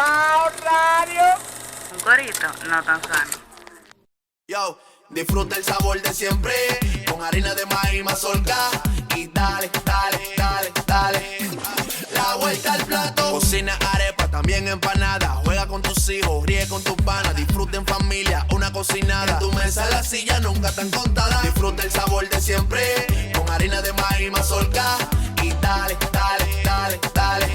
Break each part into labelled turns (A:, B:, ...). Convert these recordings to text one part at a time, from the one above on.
A: Bao Radio.
B: Un corito no tan sano.
C: Yo, disfruta el sabor de siempre, con harina de maíz mazorca, y dale, dale, dale, dale, la vuelta al plato. Cocina arepa, también empanada, juega con tus hijos, ríe con tus panas, disfruta en familia, una cocinada, en tu mesa la silla nunca tan contada. Disfruta el sabor de siempre, con harina de maíz mazorca, y dale, dale, dale, dale,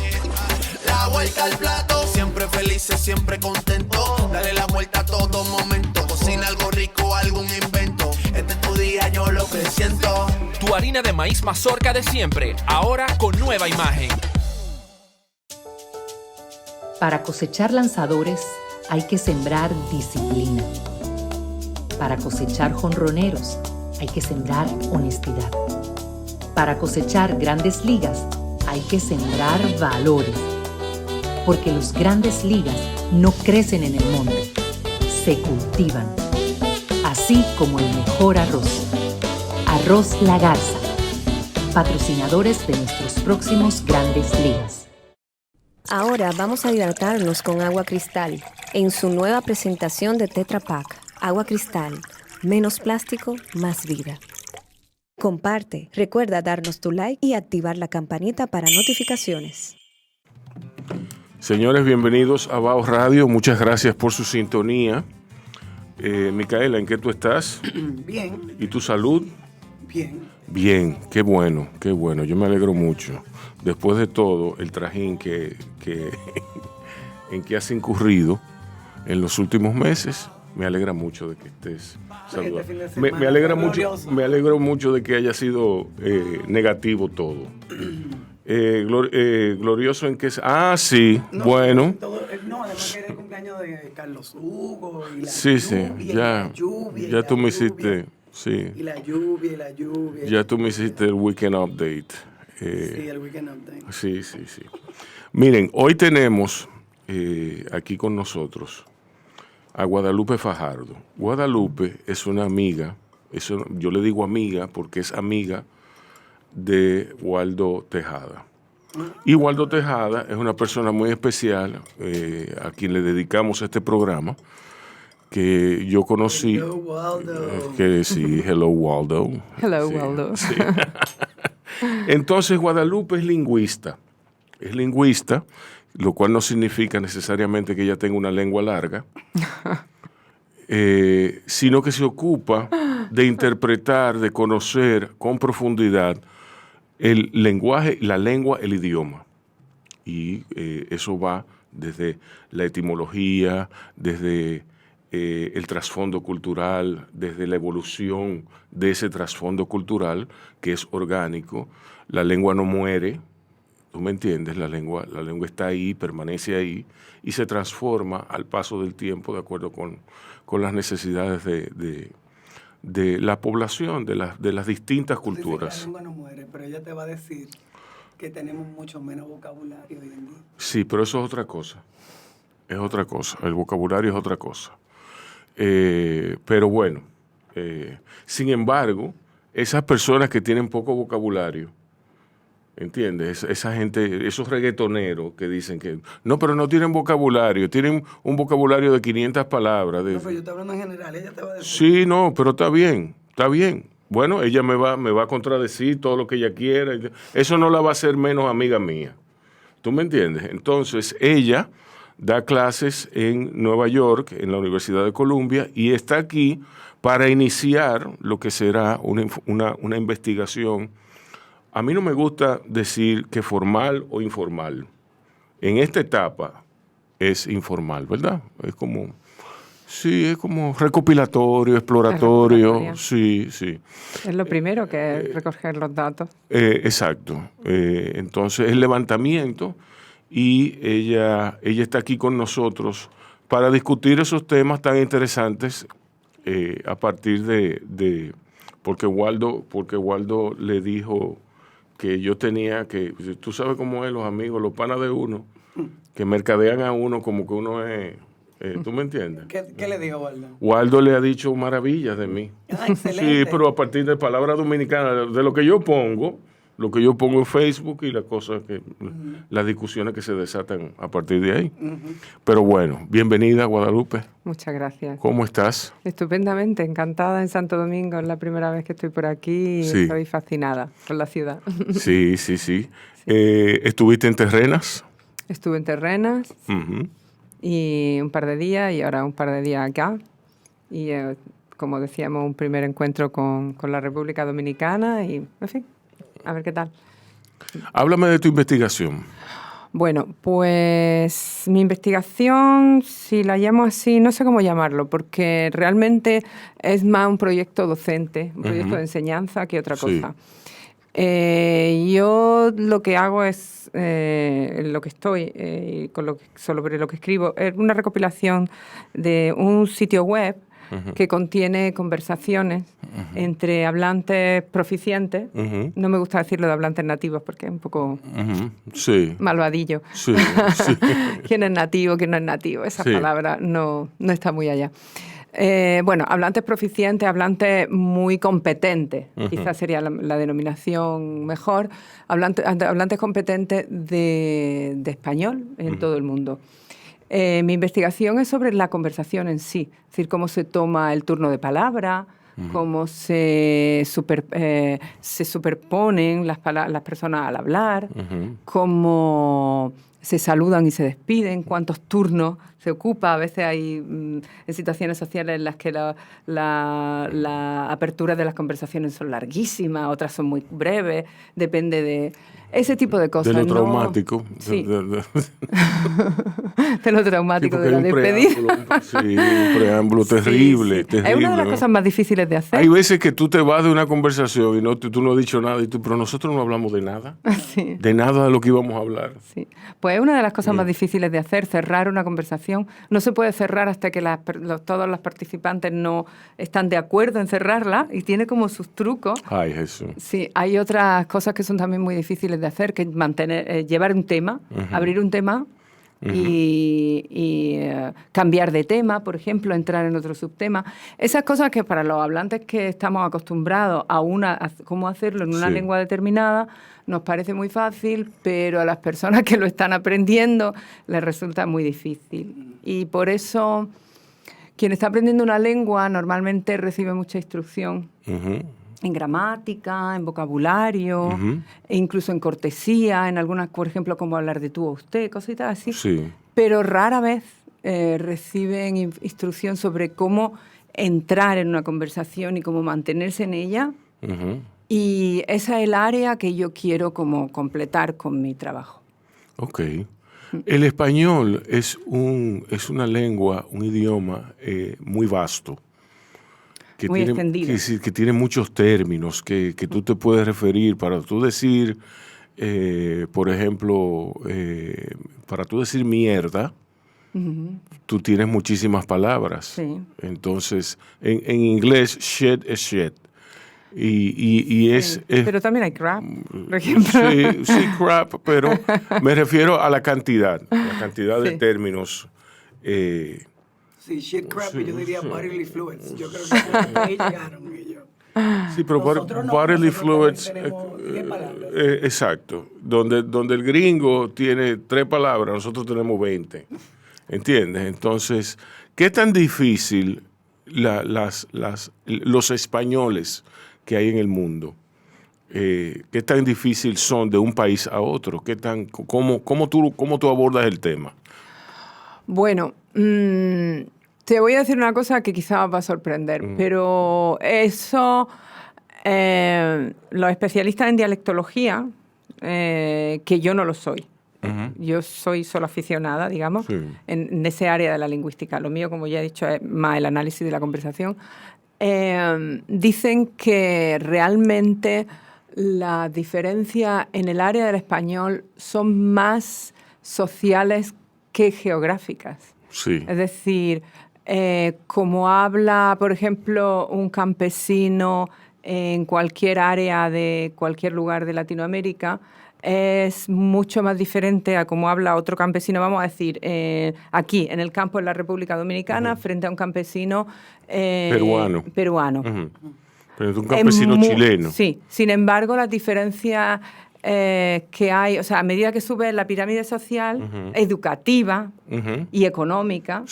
C: la vuelta al plato. Siempre felices, siempre contento, dale la vuelta a todo momento. Cocina algo rico, algún invento, este es tu día, yo lo que siento.
D: Tu harina de maíz mazorca de siempre, ahora con nueva imagen.
E: Para cosechar lanzadores hay que sembrar disciplina. Para cosechar jonroneros hay que sembrar honestidad. Para cosechar grandes ligas hay que sembrar valores. Porque los grandes ligas no crecen en el monte, se cultivan. Así como el mejor arroz. Arroz La Garza, patrocinadores de nuestros próximos grandes ligas.
F: Ahora vamos a hidratarnos con agua cristal en su nueva presentación de Tetra Pak. Agua cristal, menos plástico, más vida. Comparte, recuerda darnos tu like y activar la campanita para notificaciones.
G: Señores, bienvenidos a Bao Radio. Muchas gracias por su sintonía. Micaela, ¿en qué tú estás?
A: Bien.
G: ¿Y tu salud?
A: Bien.
G: Bien, qué bueno, qué bueno. Yo me alegro mucho. Después de todo, el trajín en que has incurrido en los últimos meses, me alegra mucho de que estés saludable. Me alegro mucho de que haya sido negativo todo. Glorioso en que... Ah, sí, no, bueno.
A: Además que era el cumpleaños de Carlos Hugo. Y la
G: sí,
A: lluvia,
G: sí, ya tú me hiciste... Sí.
A: Y la lluvia.
G: Ya tú me hiciste el Weekend Update.
A: Sí, el Weekend Update.
G: Sí. Miren, hoy tenemos aquí con nosotros a Guadalupe Fajardo. Guadalupe es una amiga, yo le digo amiga porque es amiga de Waldo Tejada. Y Waldo Tejada es una persona muy especial a quien le dedicamos este programa, que yo conocí.
A: Hello, Waldo.
G: Que sí, hello, Waldo.
E: Hello,
G: Sí,
E: Waldo.
G: sí. Entonces, Guadalupe es lingüista. Es lingüista, lo cual no significa necesariamente que ella tenga una lengua larga, sino que se ocupa de interpretar, de conocer con profundidad el lenguaje, la lengua, el idioma. Y eso va desde la etimología, desde el trasfondo cultural, desde la evolución de ese trasfondo cultural que es orgánico. La lengua no muere, ¿tú me entiendes? La lengua está ahí, permanece ahí y se transforma al paso del tiempo de acuerdo con las necesidades de la población, de las distintas culturas.
A: La lengua no muere, pero ella te va a decir que tenemos mucho menos vocabulario hoy en día.
G: Sí, pero eso es otra cosa. Es otra cosa. El vocabulario es otra cosa. Pero bueno, sin embargo, esas personas que tienen poco vocabulario, ¿entiendes? Esa gente, esos reggaetoneros que dicen que no, pero no tienen vocabulario, tienen un vocabulario de 500 palabras.
A: No, pero yo estoy hablando en general, ella te va a decir.
G: Sí, no, pero está bien. Bueno, ella me va a contradecir todo lo que ella quiera. Eso no la va a hacer menos amiga mía. ¿Tú me entiendes? Entonces, ella da clases en Nueva York, en la Universidad de Columbia, y está aquí para iniciar lo que será una investigación. A mí no me gusta decir que formal o informal. En esta etapa es informal, ¿verdad? Es como recopilatorio, exploratorio. Sí.
H: Es lo primero que es recoger los datos.
G: Exacto. Entonces, el levantamiento, y ella está aquí con nosotros para discutir esos temas tan interesantes a partir de porque Waldo le dijo que yo tenía que, tú sabes cómo es los amigos, los panas de uno, que mercadean a uno como que uno es, ¿tú me entiendes?
A: ¿Qué le dijo Waldo?
G: Waldo le ha dicho maravillas de mí.
A: Ah, excelente.
G: Sí, pero a partir de palabras dominicanas, de lo que yo pongo, lo que yo pongo en Facebook y las cosas las discusiones que se desatan a partir de ahí. Pero bueno, bienvenida, Guadalupe.
H: Muchas gracias.
G: ¿Cómo estás?
H: Estupendamente, encantada en Santo Domingo. Es la primera vez que estoy por aquí y
G: Sí.
H: estoy fascinada por la ciudad.
G: Sí. ¿Estuviste en Terrenas?
H: Estuve en Terrenas
G: Ujú.
H: y un par de días y ahora un par de días acá. Y como decíamos, un primer encuentro con la República Dominicana y, en fin, a ver qué tal.
G: Háblame de tu investigación.
H: Bueno, pues mi investigación, si la llamo así, no sé cómo llamarlo, porque realmente es más un proyecto docente, un proyecto de enseñanza que otra
G: Sí.
H: cosa. Yo lo que hago es, lo que estoy, sobre lo que escribo, es una recopilación de un sitio web que contiene conversaciones entre hablantes proficientes.
G: Ujú.
H: No me gusta decirlo de hablantes nativos porque es un poco
G: Ujú. Sí.
H: malvadillo.
G: Sí.
H: ¿Quién es nativo, quién no es nativo? Esa
G: Sí.
H: palabra no está muy allá. Bueno, hablantes proficientes, hablantes muy competentes, quizás sería la denominación mejor, hablantes competentes de español en todo el mundo. Mi investigación es sobre la conversación en sí, es decir, cómo se toma el turno de palabra, cómo se superponen las personas al hablar, cómo se saludan y se despiden, cuántos turnos se ocupa. A veces hay en situaciones sociales en las que la apertura de las conversaciones son larguísimas, otras son muy breves, depende de ese tipo de cosas.
G: De lo
H: ¿no?
G: traumático.
H: Sí.
G: De
H: lo traumático
G: porque
H: de la
G: hay un
H: despedida.
G: preámbulo, sí, un preámbulo
H: Sí,
G: terrible,
H: sí.
G: terrible.
H: Es una de las
G: ¿no?
H: cosas más difíciles de hacer.
G: Hay veces que tú te vas de una conversación y tú no has dicho nada, pero nosotros no hablamos de nada,
H: Sí.
G: de nada de lo que íbamos a hablar.
H: Sí. Pues es una de las cosas más difíciles de hacer, cerrar una conversación. No se puede cerrar hasta que todos los participantes no están de acuerdo en cerrarla y tiene como sus trucos.
G: Ay, Jesús.
H: Sí, hay otras cosas que son también muy difíciles de hacer, que es llevar un tema, abrir un tema y cambiar de tema, por ejemplo, entrar en otro subtema. Esas cosas que para los hablantes que estamos acostumbrados a cómo hacerlo en una
G: Sí.
H: lengua determinada, nos parece muy fácil, pero a las personas que lo están aprendiendo les resulta muy difícil. Y por eso, quien está aprendiendo una lengua normalmente recibe mucha instrucción
G: Ujú.
H: en gramática, en vocabulario,
G: Ujú.
H: e incluso en cortesía, en algunas, por ejemplo, como hablar de tú o usted, cositas así.
G: Sí.
H: Pero rara vez reciben instrucción sobre cómo entrar en una conversación y cómo mantenerse en ella.
G: Ujú.
H: Y esa es el área que yo quiero como completar con mi trabajo.
G: Ok. El español es una lengua, un idioma muy vasto.
H: Muy extendido.
G: Que tiene muchos términos que tú te puedes referir para tú decir, por ejemplo, para tú decir mierda, tú tienes muchísimas palabras.
H: Sí.
G: Entonces, en inglés, shit es shit. Y es...
H: Pero también hay crap, por ejemplo.
G: Sí, crap, pero me refiero a la cantidad de
H: Sí.
G: términos.
A: Sí, shit crap,
G: Sí,
A: yo diría
G: sí.
A: bodily fluids. Yo creo que ahí llegaron ellos.
G: Sí, pero
A: Nosotros no,
G: bodily
A: nosotros
G: fluids,
A: también tenemos 10 palabras.
G: exacto. Donde el gringo tiene 3 palabras, nosotros tenemos 20. ¿Entiendes? Entonces, ¿qué tan difícil los españoles que hay en el mundo, qué tan difícil son de un país a otro? ¿Cómo tú abordas el tema?
H: Bueno, te voy a decir una cosa que quizás va a sorprender, pero eso, los especialistas en dialectología, que yo no lo soy, yo soy solo aficionada, digamos,
G: Sí.
H: en ese área de la lingüística. Lo mío, como ya he dicho, es más el análisis de la conversación. Dicen que realmente las diferencias en el área del español son más sociales que geográficas.
G: Sí.
H: Es decir, como habla, por ejemplo, un campesino en cualquier área de cualquier lugar de Latinoamérica, es mucho más diferente a cómo habla otro campesino, vamos a decir, aquí, en el campo de la República Dominicana, frente a un campesino
G: Peruano.
H: peruano.
G: Ujú. Pero es un campesino chileno.
H: Sí, sin embargo, las diferencias que hay, o sea, a medida que sube la pirámide social, educativa y económica,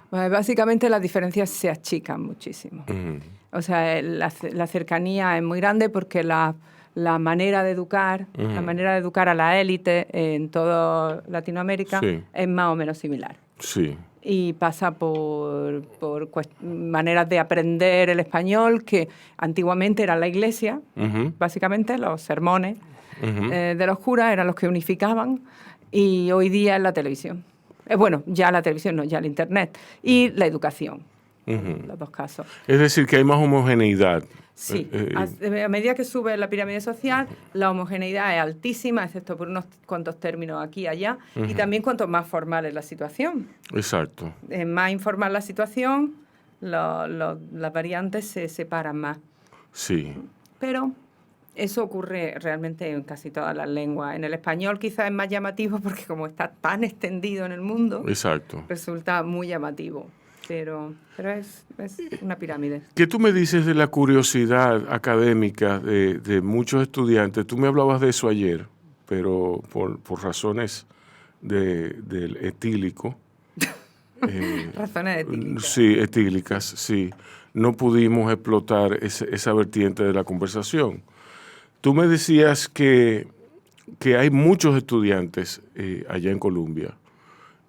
H: pues básicamente las diferencias se achican muchísimo. O sea, la cercanía es muy grande porque la manera de educar, la manera de educar a la élite en toda Latinoamérica es más o menos similar.
G: Sí.
H: Y pasa por maneras de aprender el español que antiguamente era la iglesia, básicamente los sermones de los curas eran los que unificaban, y hoy día es la televisión. Bueno, ya la televisión no, ya el internet y la educación, los dos casos.
G: Es decir, que hay más homogeneidad.
H: Sí, a medida que sube la pirámide social, la homogeneidad es altísima, excepto por unos cuantos términos aquí y allá, y también cuanto más formal es la situación.
G: Exacto.
H: Más informal la situación, las variantes se separan más.
G: Sí.
H: Pero eso ocurre realmente en casi todas las lenguas. En el español quizás es más llamativo porque como está tan extendido en el mundo,
G: exacto,
H: resulta muy llamativo. Pero es una pirámide.
G: ¿Qué tú me dices de la curiosidad académica de muchos estudiantes? Tú me hablabas de eso ayer, pero por razones del etílico.
H: Razones etílicas.
G: Sí, etílicas, sí. No pudimos explotar esa vertiente de la conversación. Tú me decías que hay muchos estudiantes allá en Colombia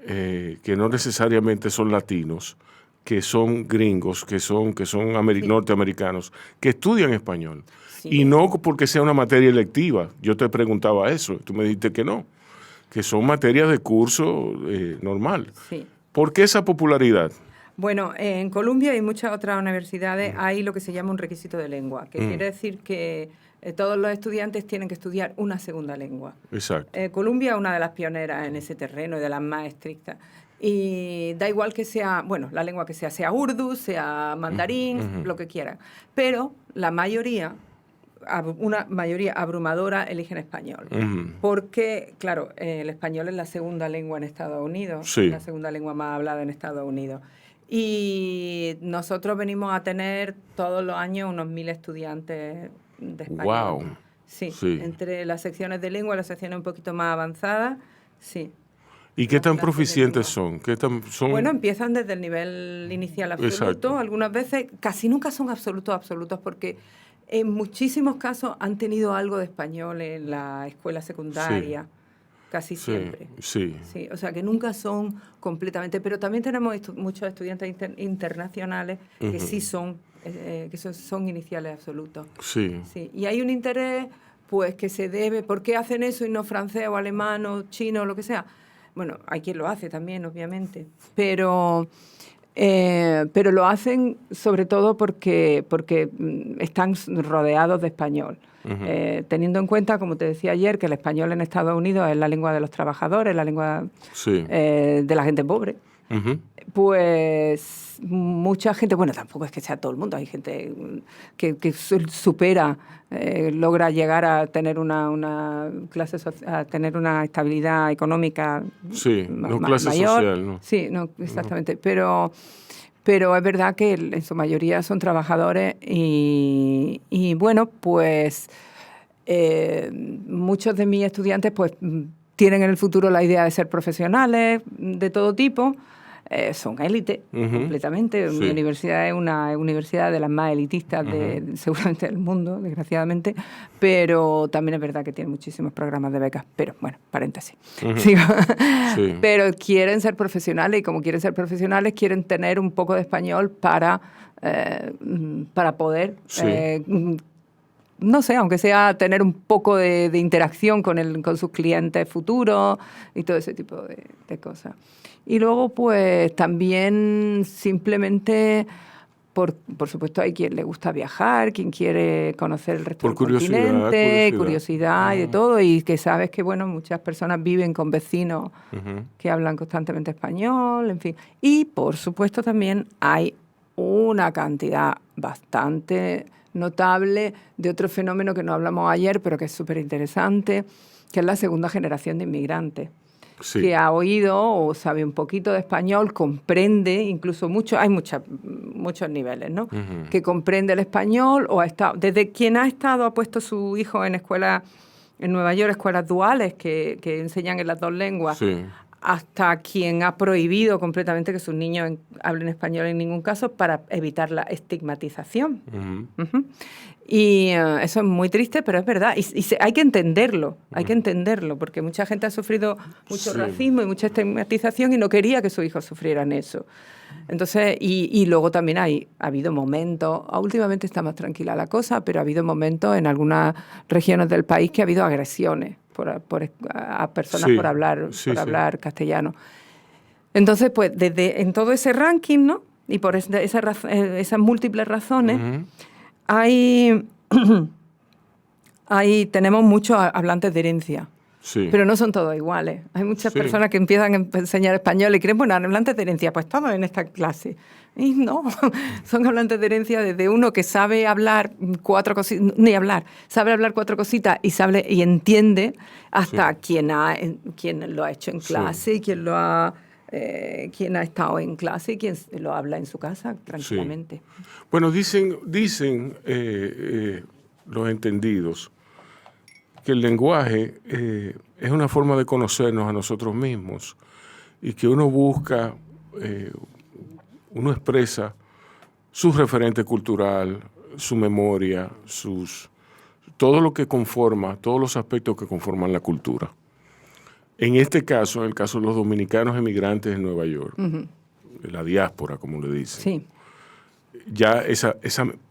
G: que no necesariamente son latinos, que son gringos, que son norteamericanos, que estudian español. Sí. Y no porque sea una materia electiva. Yo te preguntaba eso, tú me dijiste que no, que son materias de curso normal.
H: Sí.
G: ¿Por qué esa popularidad?
H: Bueno, en Colombia y muchas otras universidades hay lo que se llama un requisito de lengua, que quiere decir que todos los estudiantes tienen que estudiar una segunda lengua.
G: Exacto.
H: Colombia es una de las pioneras en ese terreno y de las más estrictas. Y da igual que sea, bueno, la lengua que sea urdu, sea mandarín, lo que quieran. Pero la mayoría, una mayoría abrumadora, eligen español. Porque, claro, el español es la segunda lengua en Estados Unidos, la segunda lengua más hablada en Estados Unidos. Y nosotros venimos a tener todos los años unos 1.000 estudiantes de español.
G: ¡Wow!
H: Sí, entre las secciones de lengua y las secciones un poquito más avanzadas, sí.
G: ¿Y qué tan proficientes son?
H: Bueno, empiezan desde el nivel inicial absoluto. Exacto. Algunas veces, casi nunca son absolutos, porque en muchísimos casos han tenido algo de español en la escuela secundaria. Casi siempre.
G: Sí.
H: O sea, que nunca son completamente... Pero también tenemos muchos estudiantes internacionales que sí son iniciales absolutos.
G: Sí.
H: Y hay un interés, pues, que se debe... ¿Por qué hacen eso y no francés o alemán o chino o lo que sea? Bueno, hay quien lo hace también, obviamente. Pero lo hacen sobre todo porque están rodeados de español. Teniendo en cuenta, como te decía ayer, que el español en Estados Unidos es la lengua de los trabajadores, la lengua de la gente pobre, pues mucha gente, bueno, tampoco es que sea todo el mundo, hay gente que supera, logra llegar a tener una clase a tener una estabilidad económica
G: no clase
H: mayor.
G: Social, ¿no? Sí, no,
H: exactamente, pero es verdad que en su mayoría son trabajadores y bueno, pues muchos de mis estudiantes pues tienen en el futuro la idea de ser profesionales de todo tipo. Son élite, completamente. Mi universidad es una universidad de las más elitistas seguramente del mundo, desgraciadamente, pero también es verdad que tiene muchísimos programas de becas. Pero, bueno, paréntesis. Pero quieren ser profesionales y como quieren ser profesionales, quieren tener un poco de español para poder... no sé, aunque sea tener un poco de interacción con sus clientes futuros y todo ese tipo de cosas. Y luego, pues, también simplemente, por supuesto, hay quien le gusta viajar, quien quiere conocer el resto del continente, curiosidad y de todo, y que sabes que, bueno, muchas personas viven con vecinos que hablan constantemente español, en fin. Y, por supuesto, también hay una cantidad bastante notable de otro fenómeno que no hablamos ayer, pero que es súper interesante, que es la segunda generación de inmigrantes. Que ha oído o sabe un poquito de español, comprende incluso mucho. Hay muchos niveles, ¿no? Que comprende el español o ha estado, desde quien ha puesto su hijo en escuelas en Nueva York, escuelas duales que enseñan en las dos lenguas,
G: Sí.
H: hasta quien ha prohibido completamente que sus niños hablen español en ningún caso para evitar la estigmatización. Ujú. Y eso es muy triste, pero es verdad. Hay que entenderlo, porque mucha gente ha sufrido mucho racismo y mucha estigmatización y no quería que sus hijos sufrieran eso. Entonces, y luego también ha habido momentos, últimamente está más tranquila la cosa, pero ha habido momentos en algunas regiones del país que ha habido agresiones a personas por hablar castellano. Entonces, pues, en todo ese ranking, ¿no? Y por esas múltiples razones, tenemos muchos hablantes de herencia.
G: Sí.
H: Pero no son todos iguales. Hay muchas personas que empiezan a enseñar español y creen, bueno, hablantes de herencia, pues todos en esta clase. Y no, son hablantes de herencia desde uno que sabe hablar sabe hablar 4 cositas y entiende, hasta quien lo ha hecho en clase y quien ha estado en clase y quien lo habla en su casa tranquilamente.
G: Sí. Bueno, dicen los entendidos que el lenguaje es una forma de conocernos a nosotros mismos y que uno busca, uno expresa su referente cultural, su memoria, todo lo que conforma, todos los aspectos que conforman la cultura. En este caso, en el caso de los dominicanos emigrantes en Nueva York, la diáspora, como le dicen,
H: sí.
G: Ya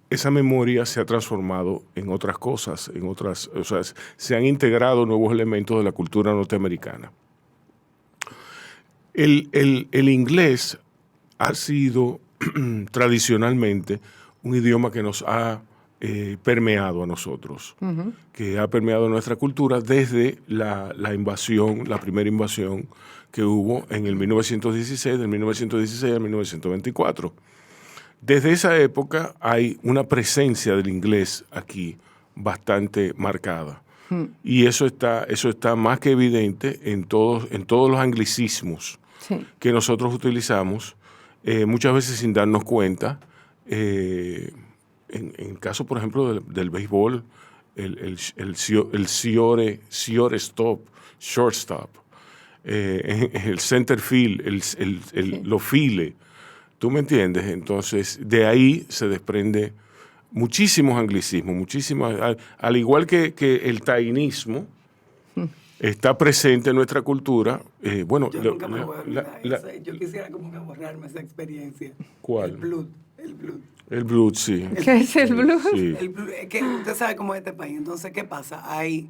G: esa memoria se ha transformado en otras cosas, o sea, se han integrado nuevos elementos de la cultura norteamericana. El inglés ha sido tradicionalmente un idioma que nos ha permeado a nosotros, que ha permeado nuestra cultura desde la primera invasión que hubo en el 1916, del 1916 al 1924. Desde esa época hay una presencia del inglés aquí bastante marcada. Y eso está más que evidente en todos los anglicismos que nosotros utilizamos, muchas veces sin darnos cuenta. En el caso, por ejemplo, del béisbol, el shortstop, el center field, lo file. ¿Tú me entiendes? Entonces, de ahí se desprende muchísimos anglicismos, al igual que el tainismo está presente en nuestra cultura. Bueno,
A: yo nunca me voy a olvidar yo quisiera como que borrarme esa experiencia.
G: ¿Cuál?
A: El blues.
G: El blues, sí.
H: ¿Qué es el blues?
G: Sí.
A: El blues, es que usted sabe cómo es este país. Entonces, ¿qué pasa? Hay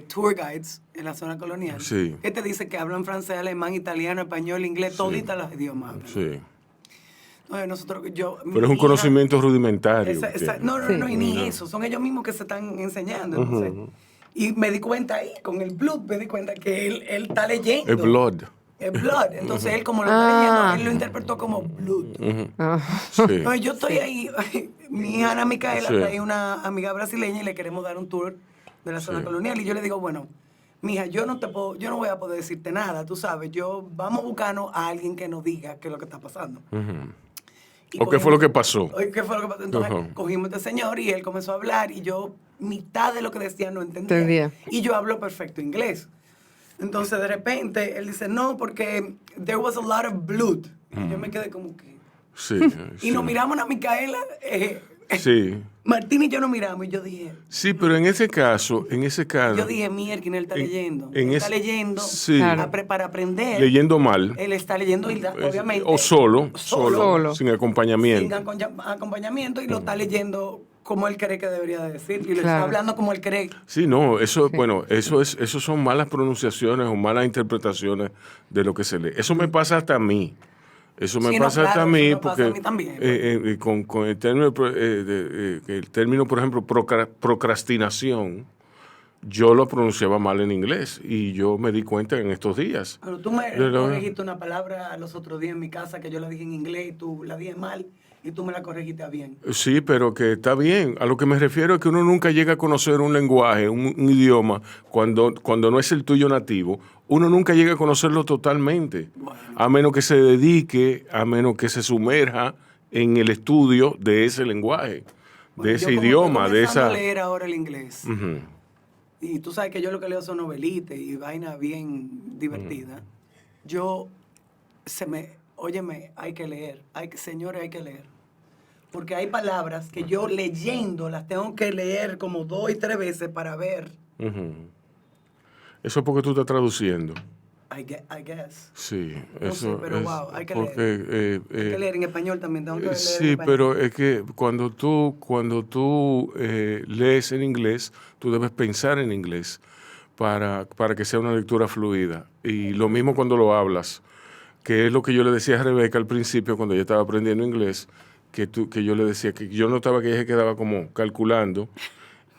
A: tour guides en la zona colonial que te dicen que hablan francés, alemán, italiano, español, inglés, toditos los idiomas.
G: Sí.
A: No,
G: pero es un conocimiento rudimentario.
A: No, y ni eso. Son ellos mismos que se están enseñando. Entonces, y me di cuenta ahí, con el blood, que él está leyendo.
G: El blood.
A: Entonces, él como lo está leyendo, él lo interpretó como blood.
G: Sí.
A: No, yo estoy ahí, mi hija Ana Micaela trae una amiga brasileña y le queremos dar un tour de la zona colonial. Y yo le digo, bueno, mija, yo no voy a poder decirte nada, tú sabes. Vamos a buscarnos a alguien que nos diga qué es lo que está pasando.
G: ¿O qué fue lo que pasó?
A: Entonces cogimos a este señor y él comenzó a hablar y yo mitad de lo que decía no entendía. Y yo hablo perfecto inglés. Entonces de repente él dice, no, porque there was a lot of blood. Y yo me quedé como que...
G: Sí.
A: Y nos miramos a Micaela,
G: sí.
A: Martín y yo nos miramos y yo dije...
G: Sí, pero en ese caso...
A: Yo dije, mierda, él está leyendo. Está leyendo para aprender.
G: Leyendo mal.
A: Él está leyendo, obviamente.
G: O solo, sin acompañamiento.
A: Sin acompañamiento y lo está leyendo como él cree que debería decir. Y lo está hablando como él cree.
G: Sí, no, eso son malas pronunciaciones o malas interpretaciones de lo que se lee. Eso me pasa hasta a mí. Eso me pasa hasta a mí porque con el término, por ejemplo, procrastinación, yo lo pronunciaba mal en inglés y yo me di cuenta en estos días.
A: Pero tú me corregiste una palabra los otros días en mi casa que yo la dije en inglés y tú la dije mal y tú me la corregiste bien.
G: Sí, pero que está bien. A lo que me refiero es que uno nunca llega a conocer un lenguaje, un idioma, cuando no es el tuyo nativo. Uno nunca llega a conocerlo totalmente, a menos que se dedique, a menos que se sumerja en el estudio de ese lenguaje,
A: Bueno,
G: de ese
A: yo como
G: idioma,
A: estoy
G: de
A: comenzando
G: esa...
A: a leer ahora el inglés.
G: Ujú.
A: Y tú sabes que yo lo que leo son novelitas y vainas bien divertidas. Óyeme, hay que leer. Señores, hay que leer. Porque hay palabras que yo leyendo las tengo que leer como 2 y 3 veces para ver.
G: Ujú. Eso es porque tú estás traduciendo.
A: I guess.
G: Sí,
A: No
G: eso
A: sé, pero
G: es
A: wow, hay que
G: porque,
A: leer. Hay que leer en español también. Tengo que leer en
G: sí,
A: español.
G: pero es que cuando tú lees en inglés, tú debes pensar en inglés para que sea una lectura fluida. Y lo mismo cuando lo hablas, que es lo que yo le decía a Rebeca al principio cuando ella estaba aprendiendo inglés, que yo le decía que yo notaba que ella se quedaba como calculando.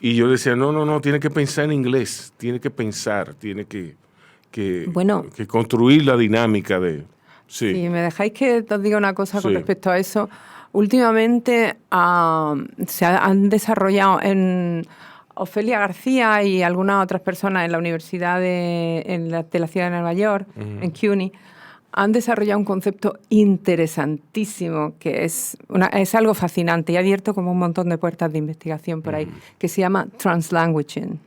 G: Y yo decía, no, tiene que pensar en inglés, tiene que pensar, tiene que
H: Bueno.
G: que construir la dinámica de... Sí.
H: Si me dejáis que os diga una cosa con
G: Sí.
H: respecto a eso, últimamente han desarrollado en Ofelia García y algunas otras personas en la Universidad de la ciudad de Nueva York, en CUNY, han desarrollado un concepto interesantísimo que es algo fascinante y ha abierto como un montón de puertas de investigación por ahí, que se llama translanguaging.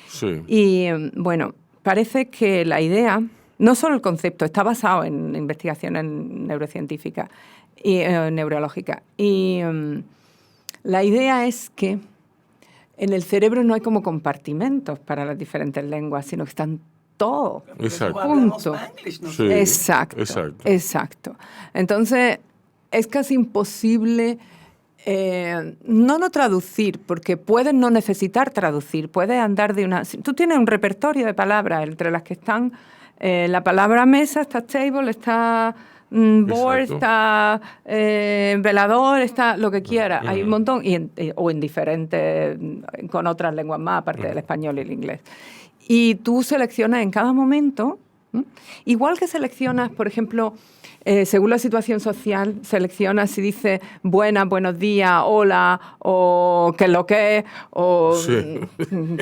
G: Sí.
H: Y bueno, parece que la idea, no solo el concepto, está basado en investigaciones neurocientíficas y neurológicas. Y la idea es que en el cerebro no hay como compartimentos para las diferentes lenguas, sino que están todos
G: Exacto.
H: juntos.
G: Sí,
H: Exacto. Entonces, es casi imposible no traducir, porque puedes no necesitar traducir, puedes andar de una... Tú tienes un repertorio de palabras entre las que están la palabra mesa, está table, está board,
G: Exacto.
H: está velador, está lo que quiera. Hay un montón, o en diferentes, con otras lenguas más, aparte del español y el inglés. Y tú seleccionas en cada momento, igual que seleccionas, por ejemplo, según la situación social, seleccionas si dice buenas, buenos días, hola, o qué es lo que es, o
G: Sí.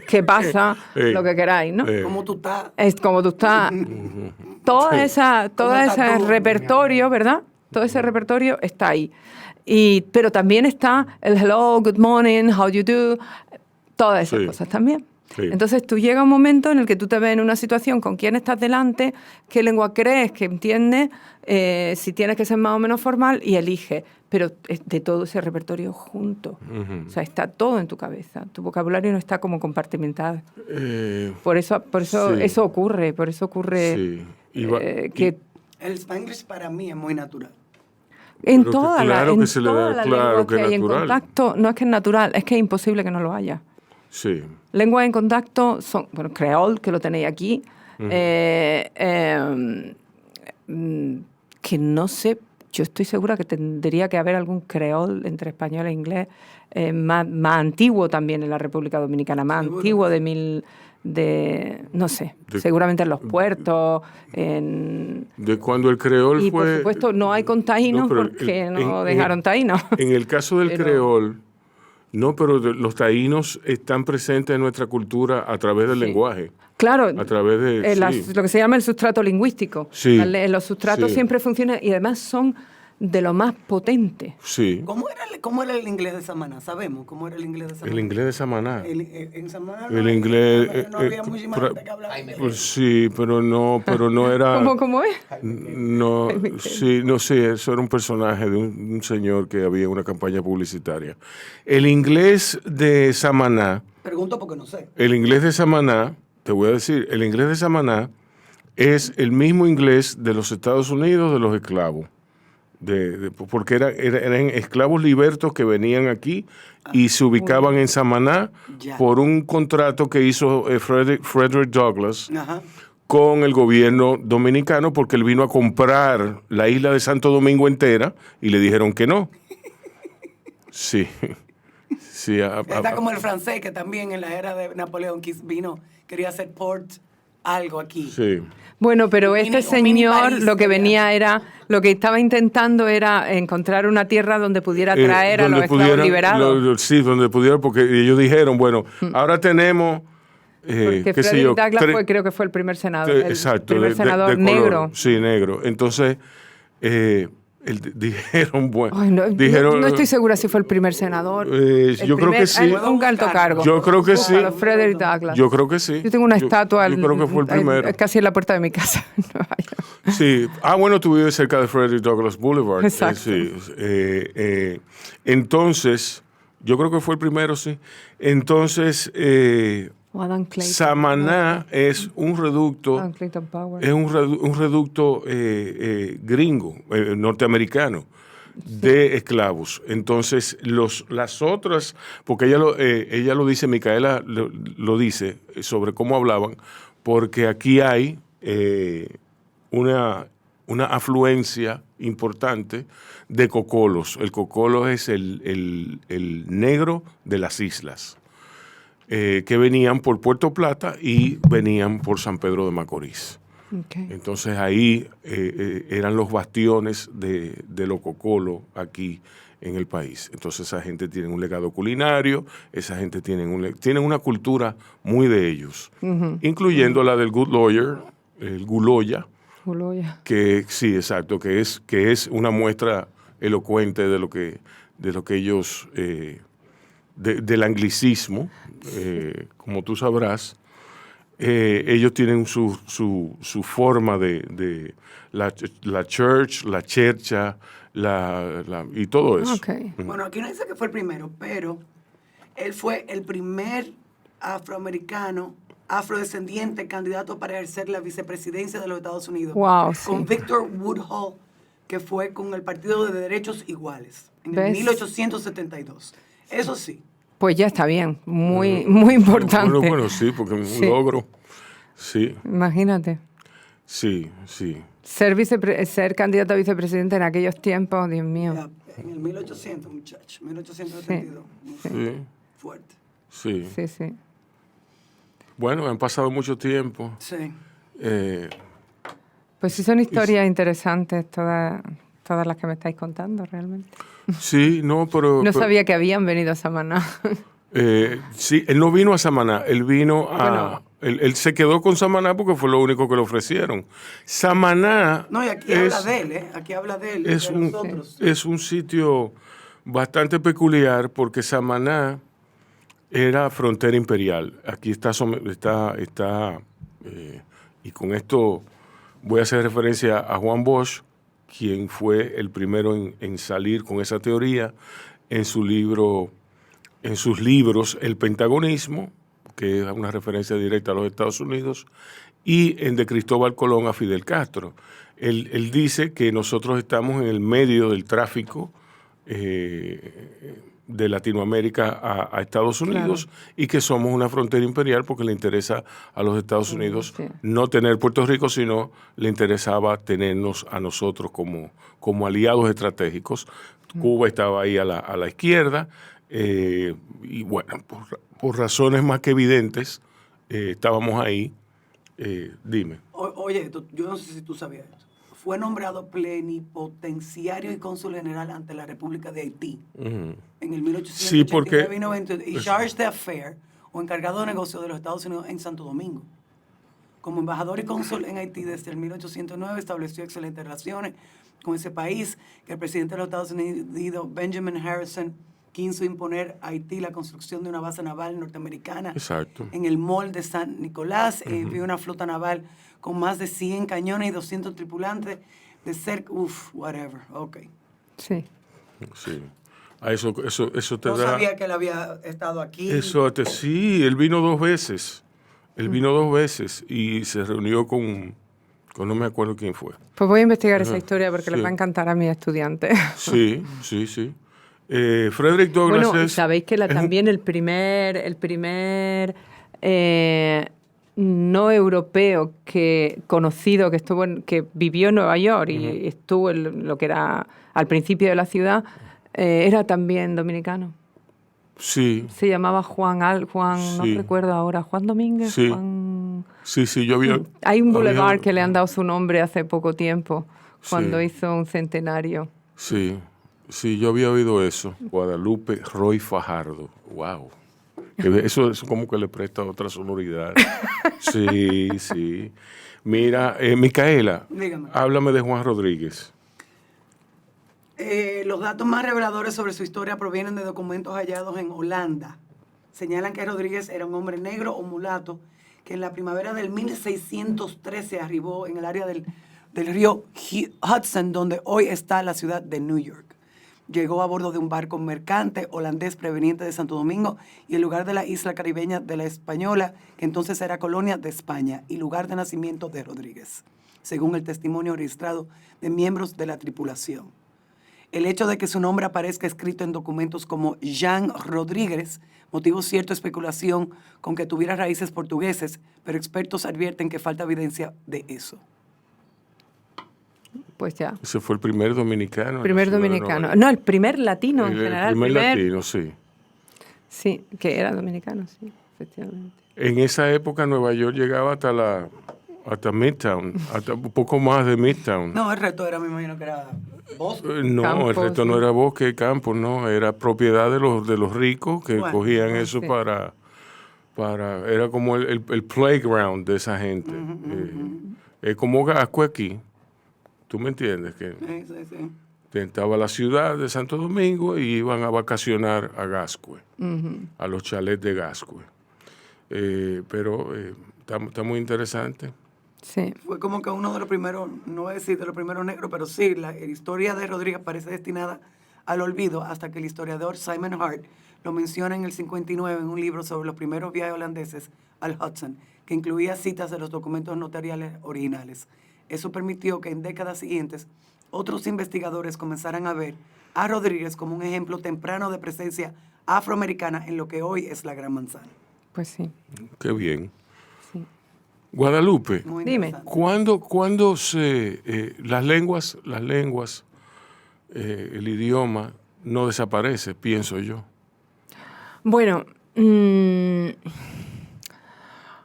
H: qué pasa, lo que queráis, ¿no?
A: ¿Cómo tú estás?
H: Es como tú estás. Todo
A: ¿Cómo
H: ese
A: estás tú?
H: repertorio, ¿verdad? Todo ese repertorio está ahí. Pero también está el hello, good morning, how do you do, todas esas
G: Sí.
H: cosas también.
G: Sí.
H: Entonces tú llegas a un momento en el que tú te ves en una situación con quién estás delante, qué lengua crees que entiendes, si tienes que ser más o menos formal y eliges. Pero es de todo ese repertorio junto. O sea, está todo en tu cabeza. Tu vocabulario no está como compartimentado. Por eso
G: sí.
H: eso ocurre. Por eso ocurre
G: Sí.
H: que
A: El Spanglish para mí es muy natural.
H: en
G: Pero que
H: toda
G: claro
H: en
G: que se le da-
H: todas las
G: claro
H: lenguas
G: que
H: que
G: es
H: hay en
G: natural.
H: contacto, no es que es natural, es que es imposible que no lo haya.
G: Sí.
H: Lenguas en contacto son, bueno, creol, que lo tenéis aquí, que no sé, yo estoy segura que tendría que haber algún creol entre español e inglés más antiguo también en la República Dominicana, más
A: Seguro.
H: antiguo no sé, seguramente en los puertos,
G: De cuando el creol
H: y
G: fue...
H: por supuesto no hay con taínos
G: No, pero
H: porque no
G: en-
H: dejaron taínos.
G: En el caso del
H: Pero-
G: creol, no, pero los taínos están presentes en nuestra cultura a través del
H: Sí.
G: lenguaje.
H: Claro,
G: A través de... sí.
H: lo que se llama el sustrato lingüístico.
G: Sí,
H: Los sustratos
G: sí.
H: siempre funcionan y además son de lo más potente.
G: Sí.
A: ¿Cómo era el inglés de Samaná? ¿Sabemos cómo era el inglés de Samaná?
G: El inglés de Samaná.
A: En Samaná
G: El inglés...
A: no había muchísima gente que hablaba.
G: pues sí, pero no era...
H: ¿Cómo es?
G: No, sí, eso era un personaje de un señor que había en una campaña publicitaria. El inglés de Samaná,
A: Pregunto porque no sé.
G: el inglés de Samaná, te voy a decir, el inglés de Samaná es el mismo inglés de los Estados Unidos de los esclavos. Porque eran esclavos libertos que venían aquí y se ubicaban en Samaná
A: Ya.
G: por un contrato que hizo Frederick Douglass
A: Ajá.
G: con el gobierno dominicano, porque él vino a comprar la isla de Santo Domingo entera y le dijeron que no. Sí. Sí,
A: Está como el francés que también en la era de Napoleón quería hacer port algo aquí.
G: sí.
H: Bueno, pero
A: Un
H: este
A: mini- un mini
H: señor
A: París,
H: lo que
A: sería.
H: venía lo que estaba intentando era encontrar una tierra donde pudiera traer a los
G: Donde
H: esclavos
G: pudieran-
H: liberados.
G: sí, donde pudiera, porque ellos dijeron, bueno, ahora tenemos,
H: Porque
G: qué sé
H: Frederick
G: yo,
H: Douglass creo que fue el primer senador, el
G: exacto,
H: primer senador
G: de color.
H: negro.
G: Sí, negro. Entonces, Dijeron, bueno,
H: Ay, no,
G: dijeron,
H: no estoy segura si fue el primer senador.
G: yo creo que sí.
H: Un alto cargo.
G: Yo creo que sí.
H: Búscalo, Frederick Douglass.
G: Yo creo que sí.
H: Yo tengo una estatua
G: Yo creo que fue el primero.
H: casi en la puerta de mi casa en Nueva York.
G: Sí. Bueno, tú vives cerca de Frederick Douglass Boulevard.
H: Exacto.
G: Sí. Entonces, yo creo que fue el primero, sí. Entonces,
H: O Adam Clayton.
G: Samaná es un reducto.
H: Adam Clayton Power.
G: Es un reducto gringo, norteamericano, de esclavos. Entonces, las otras, porque ella lo dice, Micaela lo dice sobre cómo hablaban, porque aquí hay una afluencia importante de cocolos. El cocolo es el negro de las islas. Que venían por Puerto Plata y venían por San Pedro de Macorís.
H: Okay.
G: Entonces ahí eran los bastiones de los cocolos aquí en el país. Entonces esa gente tiene un legado culinario, esa gente tienen una cultura muy de ellos, incluyendo la del Good Lawyer, el Guloya, que sí, exacto, que es una muestra elocuente de lo que ellos del anglicismo, como tú sabrás. Ellos tienen su forma de la church, la chercha, y todo eso.
H: Okay.
A: Bueno, aquí no dice que fue el primero, pero él fue el primer afroamericano, afrodescendiente, candidato para ejercer la vicepresidencia de los Estados Unidos.
H: Wow,
A: con
H: sí.
A: Victor Woodhull, que fue con el Partido de Derechos Iguales, en el
H: ¿Ves?
A: 1872. Eso sí.
H: Pues ya está bien, muy importante.
G: Bueno, sí, porque es un logro. Sí,
H: Imagínate.
G: sí.
H: Ser candidato a vicepresidente en aquellos tiempos, Dios mío.
A: Ya, en el 1800, muchacho, 1872.
G: Sí.
A: Fuerte.
G: Sí.
H: Sí.
G: Bueno, han pasado mucho tiempo.
A: Sí.
H: Pues sí son historias interesantes todas las que me estáis contando realmente.
G: Sí, pero...
H: No sabía que habían venido a Samaná.
G: Sí, él no vino a Samaná, él vino a...
H: Bueno.
G: Él se quedó con Samaná porque fue lo único que le ofrecieron. Samaná...
A: No, y aquí habla de él, ¿eh? Aquí habla de él,
G: es
A: de nosotros.
G: Es un sitio bastante peculiar porque Samaná era frontera imperial. Aquí está y con esto voy a hacer referencia a Juan Bosch, quien fue el primero en salir con esa teoría en sus libros El Pentagonismo, que es una referencia directa a los Estados Unidos, y en De Cristóbal Colón a Fidel Castro. Él dice que nosotros estamos en el medio del tráfico de Latinoamérica a Estados Unidos, claro, y que somos una frontera imperial porque le interesa a los Estados Unidos no tener Puerto Rico, sino le interesaba tenernos a nosotros como aliados estratégicos. Cuba estaba ahí a la izquierda, y bueno, por razones más que evidentes, estábamos ahí. Dime.
A: Oye, yo no sé si tú sabías esto. Fue nombrado plenipotenciario y cónsul general ante la República de Haití en el 1889 y 90, y charge d'affaires, o encargado de negocios de los Estados Unidos en Santo Domingo. Como embajador y cónsul en Haití desde el 1809 estableció excelentes relaciones con ese país, que el presidente de los Estados Unidos, Benjamin Harrison, quiso imponer a Haití la construcción de una base naval norteamericana.
G: Exacto.
A: En el Mall de San Nicolás. Envió una flota naval con más de 100 cañones y 200 tripulantes de cerca. Whatever. Ok.
H: Sí.
G: Sí. Eso te
A: no
G: da...
A: sabía que él había estado aquí.
G: Sí, él vino 2 veces. Él vino 2 veces y se reunió con no me acuerdo quién fue.
H: Pues voy a investigar esa historia porque les va a encantar a mis estudiantes.
G: Sí. Frederick Douglass
H: bueno, sabéis que también el primer no europeo conocido que vivió en Nueva York y estuvo en lo que era al principio de la ciudad, era también dominicano.
G: Sí.
H: Se llamaba Juan, no recuerdo ahora, Juan Domínguez.
G: Sí. Sí, yo vi.
H: Hay un boulevard que le han dado su nombre hace poco tiempo, cuando hizo un centenario.
G: Sí, yo había oído eso. Guadalupe Roy Fajardo. Wow. Eso como que le presta otra sonoridad. Sí. Mira, Micaela,
A: dígame.
G: Háblame de Juan Rodríguez.
A: Los datos más reveladores sobre su historia provienen de documentos hallados en Holanda. Señalan que Rodríguez era un hombre negro o mulato que en la primavera del 1613 arribó en el área del río Hudson, donde hoy está la ciudad de New York. Llegó a bordo de un barco mercante holandés proveniente de Santo Domingo y el lugar de la isla caribeña de la Española, que entonces era colonia de España y lugar de nacimiento de Rodríguez, según el testimonio registrado de miembros de la tripulación. El hecho de que su nombre aparezca escrito en documentos como Jean Rodríguez motivó cierta especulación con que tuviera raíces portugueses, pero expertos advierten que falta evidencia de eso.
H: Pues ya.
G: Ese fue el primer dominicano.
H: Primer dominicano. No, el primer latino en general.
G: El primer latino, sí.
H: Sí, que era dominicano, sí, efectivamente.
G: En esa época Nueva York llegaba hasta Midtown, hasta un poco más de Midtown.
A: No, el resto era, me imagino que era bosque.
G: No,
H: Campos,
G: el resto no era bosque, campo, no, era propiedad de los ricos que
A: Bueno,
G: cogían eso
H: sí.
G: para era como el playground de esa gente. Es como Gascue aquí, ¿tú me entiendes? Que
A: Sí.
G: estaba la ciudad de Santo Domingo y iban a vacacionar a Gascue, a los chalets de Gascue. Pero está muy interesante.
H: Sí.
A: Fue como que uno de los primeros, no voy a decir de los primeros negros, pero sí, la historia de Rodríguez parece destinada al olvido hasta que el historiador Simon Hart lo menciona en el 59 en un libro sobre los primeros viajes holandeses al Hudson, que incluía citas de los documentos notariales originales. Eso permitió que en décadas siguientes otros investigadores comenzaran a ver a Rodríguez como un ejemplo temprano de presencia afroamericana en lo que hoy es la Gran Manzana.
H: Pues sí.
G: Qué bien.
H: Sí.
G: Guadalupe,
A: Muy
H: Dime.
A: interesante.
G: ¿cuándo las lenguas, el idioma no desaparece, pienso yo?
H: Bueno,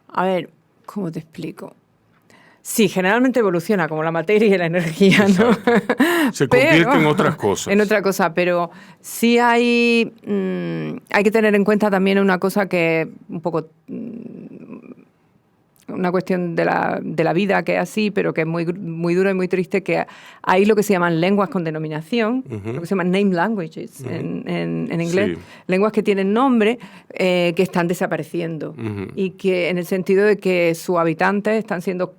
H: a ver, ¿cómo te explico? Sí, generalmente evoluciona como la materia y la energía, ¿no?
G: Se convierte en otras cosas.
H: En otra cosa, pero sí hay que tener en cuenta también una cosa que un poco una cuestión de la vida que es así, pero que es muy, muy dura y muy triste, que hay lo que se llaman lenguas con denominación, lo que se llaman name languages en inglés,
G: Sí.
H: lenguas que tienen nombre, que están desapareciendo y que en el sentido de que sus habitantes están siendo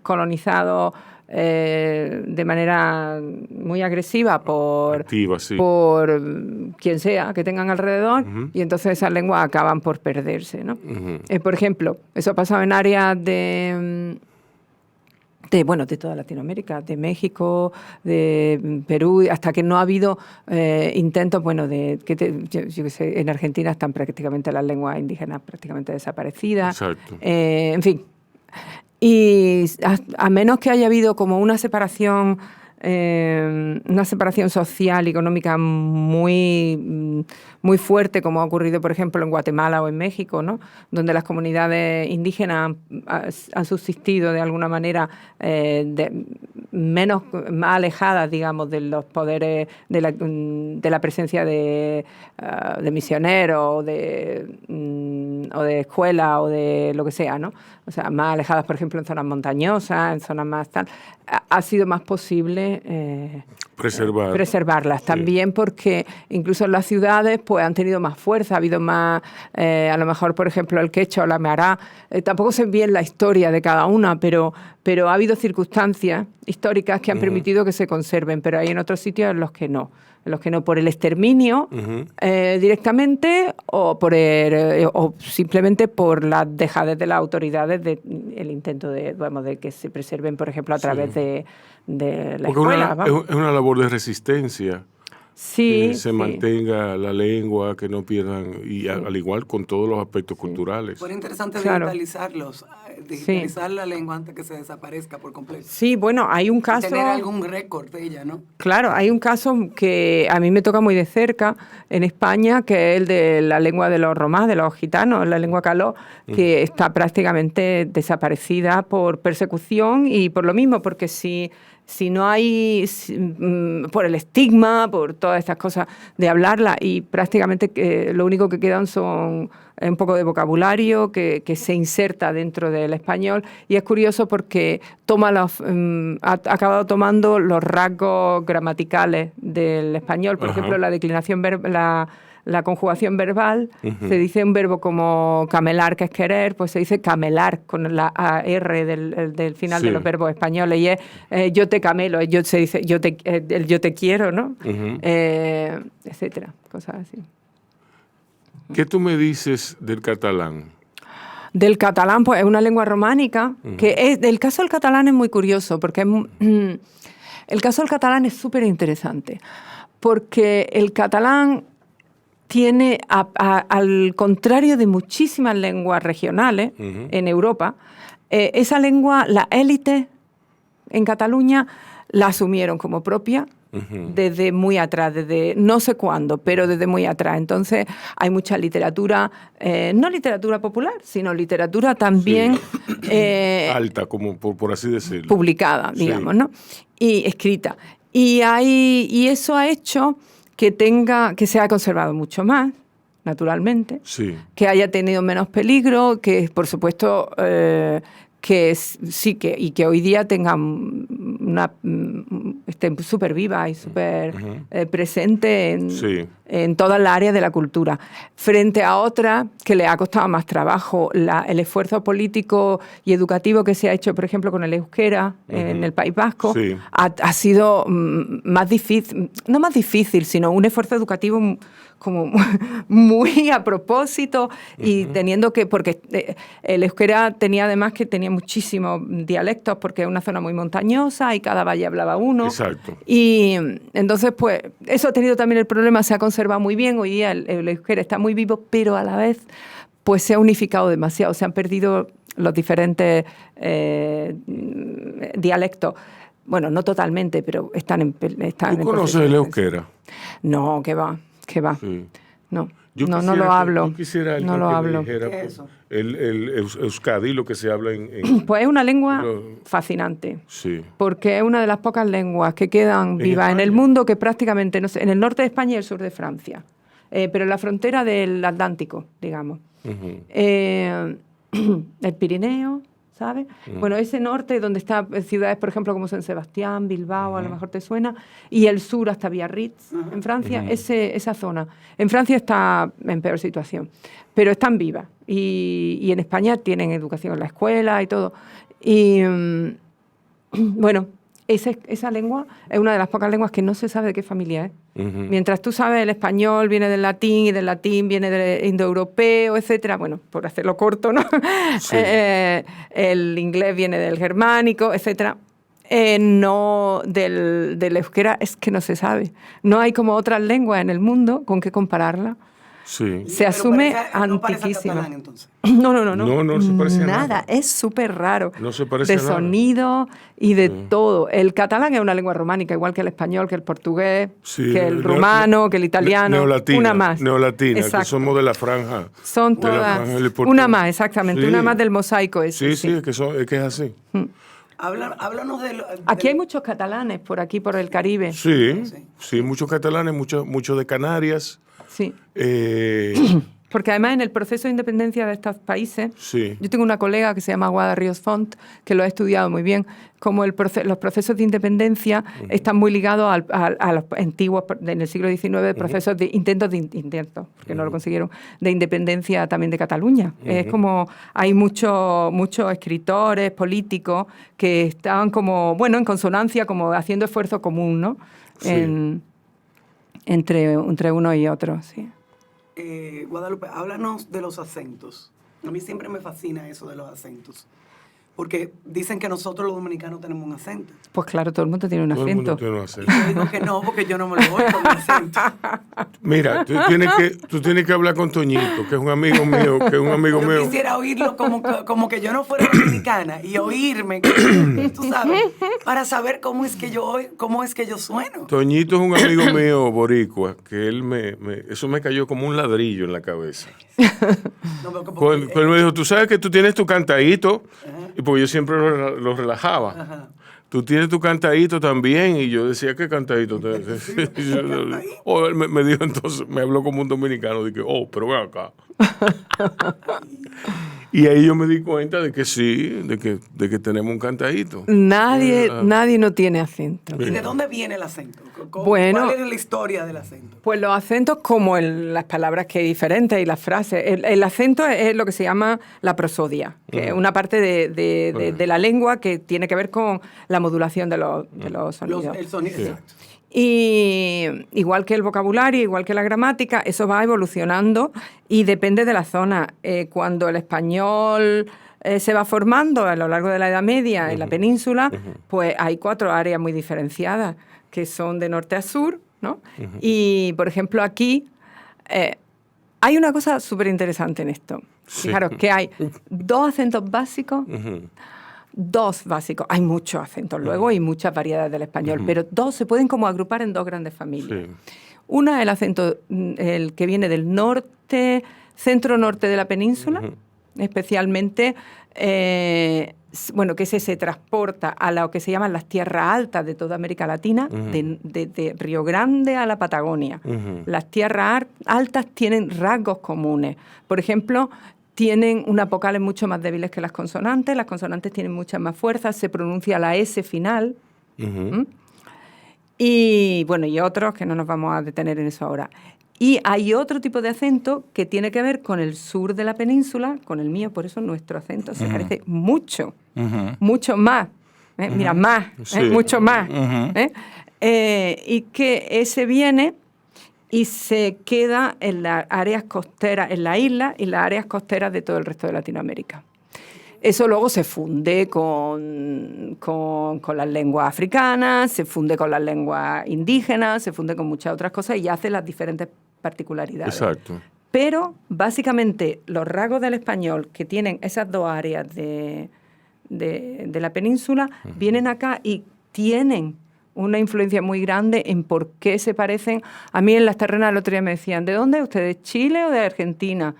H: colonizados de manera muy agresiva por quien sea que tengan alrededor, y entonces esas lenguas acaban por perderse, ¿no? Por ejemplo, eso ha pasado en áreas de toda Latinoamérica, de México, de Perú, hasta que no ha habido intentos, yo qué sé, en Argentina están prácticamente las lenguas indígenas prácticamente desaparecidas.
G: Exacto.
H: En fin. Y a menos que haya habido como una separación social y económica muy, muy fuerte, como ha ocurrido, por ejemplo, en Guatemala o en México, ¿no? Donde las comunidades indígenas han subsistido de alguna manera más alejadas, digamos, de los poderes, de la presencia de misioneros o de escuelas o de lo que sea, ¿no? O sea, más alejadas, por ejemplo, en zonas montañosas, en zonas más tal, ha sido más posible preservarlas.
G: Sí.
H: También porque incluso en las ciudades pues han tenido más fuerza, ha habido más, a lo mejor, por ejemplo, el quechua o la meará, tampoco sé bien la historia de cada una, pero ha habido circunstancias históricas que han permitido que se conserven, pero hay en otros sitios en los que no por el exterminio directamente o simplemente por la dejadez de las autoridades el intento de que se preserven, por ejemplo, a través de la
G: Porque
H: escuela.
G: es una labor de resistencia.
H: Sí,
G: Que se mantenga la lengua, que no pierdan, y al igual con todos los aspectos culturales.
A: Fue interesante
H: Claro.
A: digitalizar la lengua antes que se desaparezca por completo.
H: Sí, bueno, hay un caso...
A: Tener algún récord de ella, ¿no?
H: Claro, hay un caso que a mí me toca muy de cerca en España, que es el de la lengua de los romás, de los gitanos, la lengua caló, que está prácticamente desaparecida por persecución y por lo mismo, porque si si no hay, por el estigma, por todas estas cosas de hablarla, y prácticamente lo único que quedan son un poco de vocabulario que se inserta dentro del español, y es curioso porque ha acabado tomando los rasgos gramaticales del español. Por ejemplo, la declinación la conjugación verbal, se dice un verbo como camelar, que es querer, pues se dice camelar con la AR del final de los verbos españoles, y es yo te camelo, se dice yo te quiero, ¿no? Etcétera, cosas así.
G: ¿Qué tú me dices del catalán?
H: Del catalán, pues es una lengua románica, el caso del catalán es muy curioso, porque el caso del catalán es súper interesante, porque el catalán tiene, al contrario de muchísimas lenguas regionales en Europa, esa lengua, la élite en Cataluña la asumieron como propia desde muy atrás, desde no sé cuándo, pero desde muy atrás. Entonces hay mucha literatura, no literatura popular, sino literatura también
G: alta, como por así decirlo.
H: Publicada, digamos, ¿no? Y escrita. Y eso ha hecho que se ha conservado mucho más, naturalmente, que haya tenido menos peligro, que por supuesto y que hoy día tengan esté súper viva y súper presente en todas las áreas de la cultura, frente a otra que le ha costado más trabajo. El esfuerzo político y educativo que se ha hecho, por ejemplo, con el euskera en el País Vasco, ha sido más difícil, no más difícil, sino un esfuerzo educativo como muy a propósito, y teniendo que, porque el euskera tenía además que tenía muchísimos dialectos, porque es una zona muy montañosa y cada valle hablaba uno.
G: Exacto.
H: Y entonces, pues, eso ha tenido también el problema, se ha conservado muy bien, hoy día el euskera está muy vivo, pero a la vez, pues se ha unificado demasiado, se han perdido los diferentes dialectos. Bueno, no totalmente, pero están en
G: ¿Tú conoces el euskera?
H: No, que va. Sí. No lo hablo.
G: Yo quisiera
H: no lo hablo.
G: Dijera, ¿qué es eso? El euskadi, lo que se habla en
H: Pues es una lengua fascinante.
G: Sí.
H: Porque es una de las pocas lenguas que quedan vivas en el mundo, que prácticamente, no sé, en el norte de España y el sur de Francia. Pero en la frontera del Atlántico, digamos. El Pirineo, ¿sabes? Bueno, ese norte donde están ciudades, por ejemplo, como San Sebastián, Bilbao, a lo mejor te suena, y el sur hasta Biarritz, en Francia, esa zona. En Francia está en peor situación, pero están vivas. Y en España tienen educación en la escuela y todo. Y bueno, esa lengua es una de las pocas lenguas que no se sabe de qué familia es. Mientras tú sabes, el español viene del latín, y del latín viene del indoeuropeo, etcétera. Bueno, por hacerlo corto, ¿no? Sí. El inglés viene del germánico, etcétera. No del euskera, es que no se sabe. No hay como otras lenguas en el mundo con que compararla.
G: Sí.
H: Se asume antiquísima.
G: No se parece a
H: nada. Es súper raro.
G: No se parece a nada.
H: De sonido y de todo. El catalán es una lengua románica, igual que el español, que el portugués, que el rumano, que el italiano.
G: Neolatina,
H: una más.
G: Neolatina, que somos de la franja.
H: Son todas. Una más, exactamente. Una más del mosaico ese.
G: Sí, es que es así.
A: Háblanos de...
H: Aquí hay muchos catalanes, por aquí, por el Caribe.
G: Sí, muchos catalanes, muchos de Canarias.
H: Sí. Porque además en el proceso de independencia de estos países, yo tengo una colega que se llama Guada Ríos Font, que lo ha estudiado muy bien, como los procesos de independencia están muy ligados a los antiguos, en el siglo XIX, procesos de intentos, porque no lo consiguieron, de independencia también de Cataluña. Es como, hay muchos escritores, políticos, que estaban como, bueno, en consonancia, como haciendo esfuerzo común, ¿no? Entre uno y otro, sí.
A: Guadalupe, háblanos de los acentos. A mí siempre me fascina eso de los acentos. Porque dicen que nosotros los dominicanos tenemos un acento.
H: Pues claro, todo el mundo tiene un acento.
G: Todo el mundo tiene un acento.
A: Yo digo que no, porque yo no me lo voy con mi acento.
G: Mira, tú tienes que hablar con Toñito, que es un amigo mío.
A: Yo quisiera oírlo como que yo no fuera dominicana y oírme, tú sabes, para saber cómo es que yo sueno.
G: Toñito es un amigo mío boricua, que eso me cayó como un ladrillo en la cabeza. Él me dijo, tú sabes que tú tienes tu cantadito, y porque yo siempre lo relajaba. tú tienes tu cantadito también. Y yo decía, ¿qué cantadito? Él me dijo entonces, me habló como un dominicano. Dije, pero ven acá. Y ahí yo me di cuenta de que sí, de que tenemos un cantadito.
H: Nadie no tiene acento.
A: ¿Y de dónde viene el acento?
H: Bueno,
A: ¿Cuál es la historia del acento?
H: Pues los acentos, como las palabras que hay diferentes y las frases. El acento es lo que se llama la prosodia, que es una parte de la lengua que tiene que ver con la modulación de los sonidos.
A: El sonido,
G: Sí.
A: exacto.
H: Y igual que el vocabulario, igual que la gramática, eso va evolucionando y depende de la zona. Cuando el español se va formando a lo largo de la Edad Media en la península, pues hay 4 áreas muy diferenciadas, que son de norte a sur, ¿no? Y, por ejemplo, aquí hay una cosa súper interesante en esto.
G: Sí.
H: Fijaros que hay 2 acentos básicos, 2 básicos. Hay muchos acentos luego y muchas variedades del español, pero 2 se pueden como agrupar en 2 grandes familias. Sí. Una es el acento el que viene del norte, centro-norte de la península, especialmente, que se transporta a lo que se llaman las tierras altas de toda América Latina, de Río Grande a la Patagonia. Las tierras altas tienen rasgos comunes. Por ejemplo, tienen unas vocales mucho más débiles que las consonantes tienen mucha más fuerza, se pronuncia la S final. Y otros que no nos vamos a detener en eso ahora. Y hay otro tipo de acento que tiene que ver con el sur de la península, con el mío, por eso nuestro acento se parece mucho, mucho más. Mira, más,
G: sí.
H: Mucho más. Y que ese viene y se queda en las áreas costeras, en la isla y las áreas costeras de todo el resto de Latinoamérica. Eso luego se funde con las lenguas africanas, se funde con las lenguas indígenas, se funde con muchas otras cosas y hace las diferentes particularidades.
G: Exacto.
H: Pero, básicamente, los rasgos del español que tienen esas 2 áreas de la península vienen acá y tienen una influencia muy grande en por qué se parecen. A mí en las terrenas el otro día me decían, ¿de dónde? ¿Usted de Chile o de Argentina?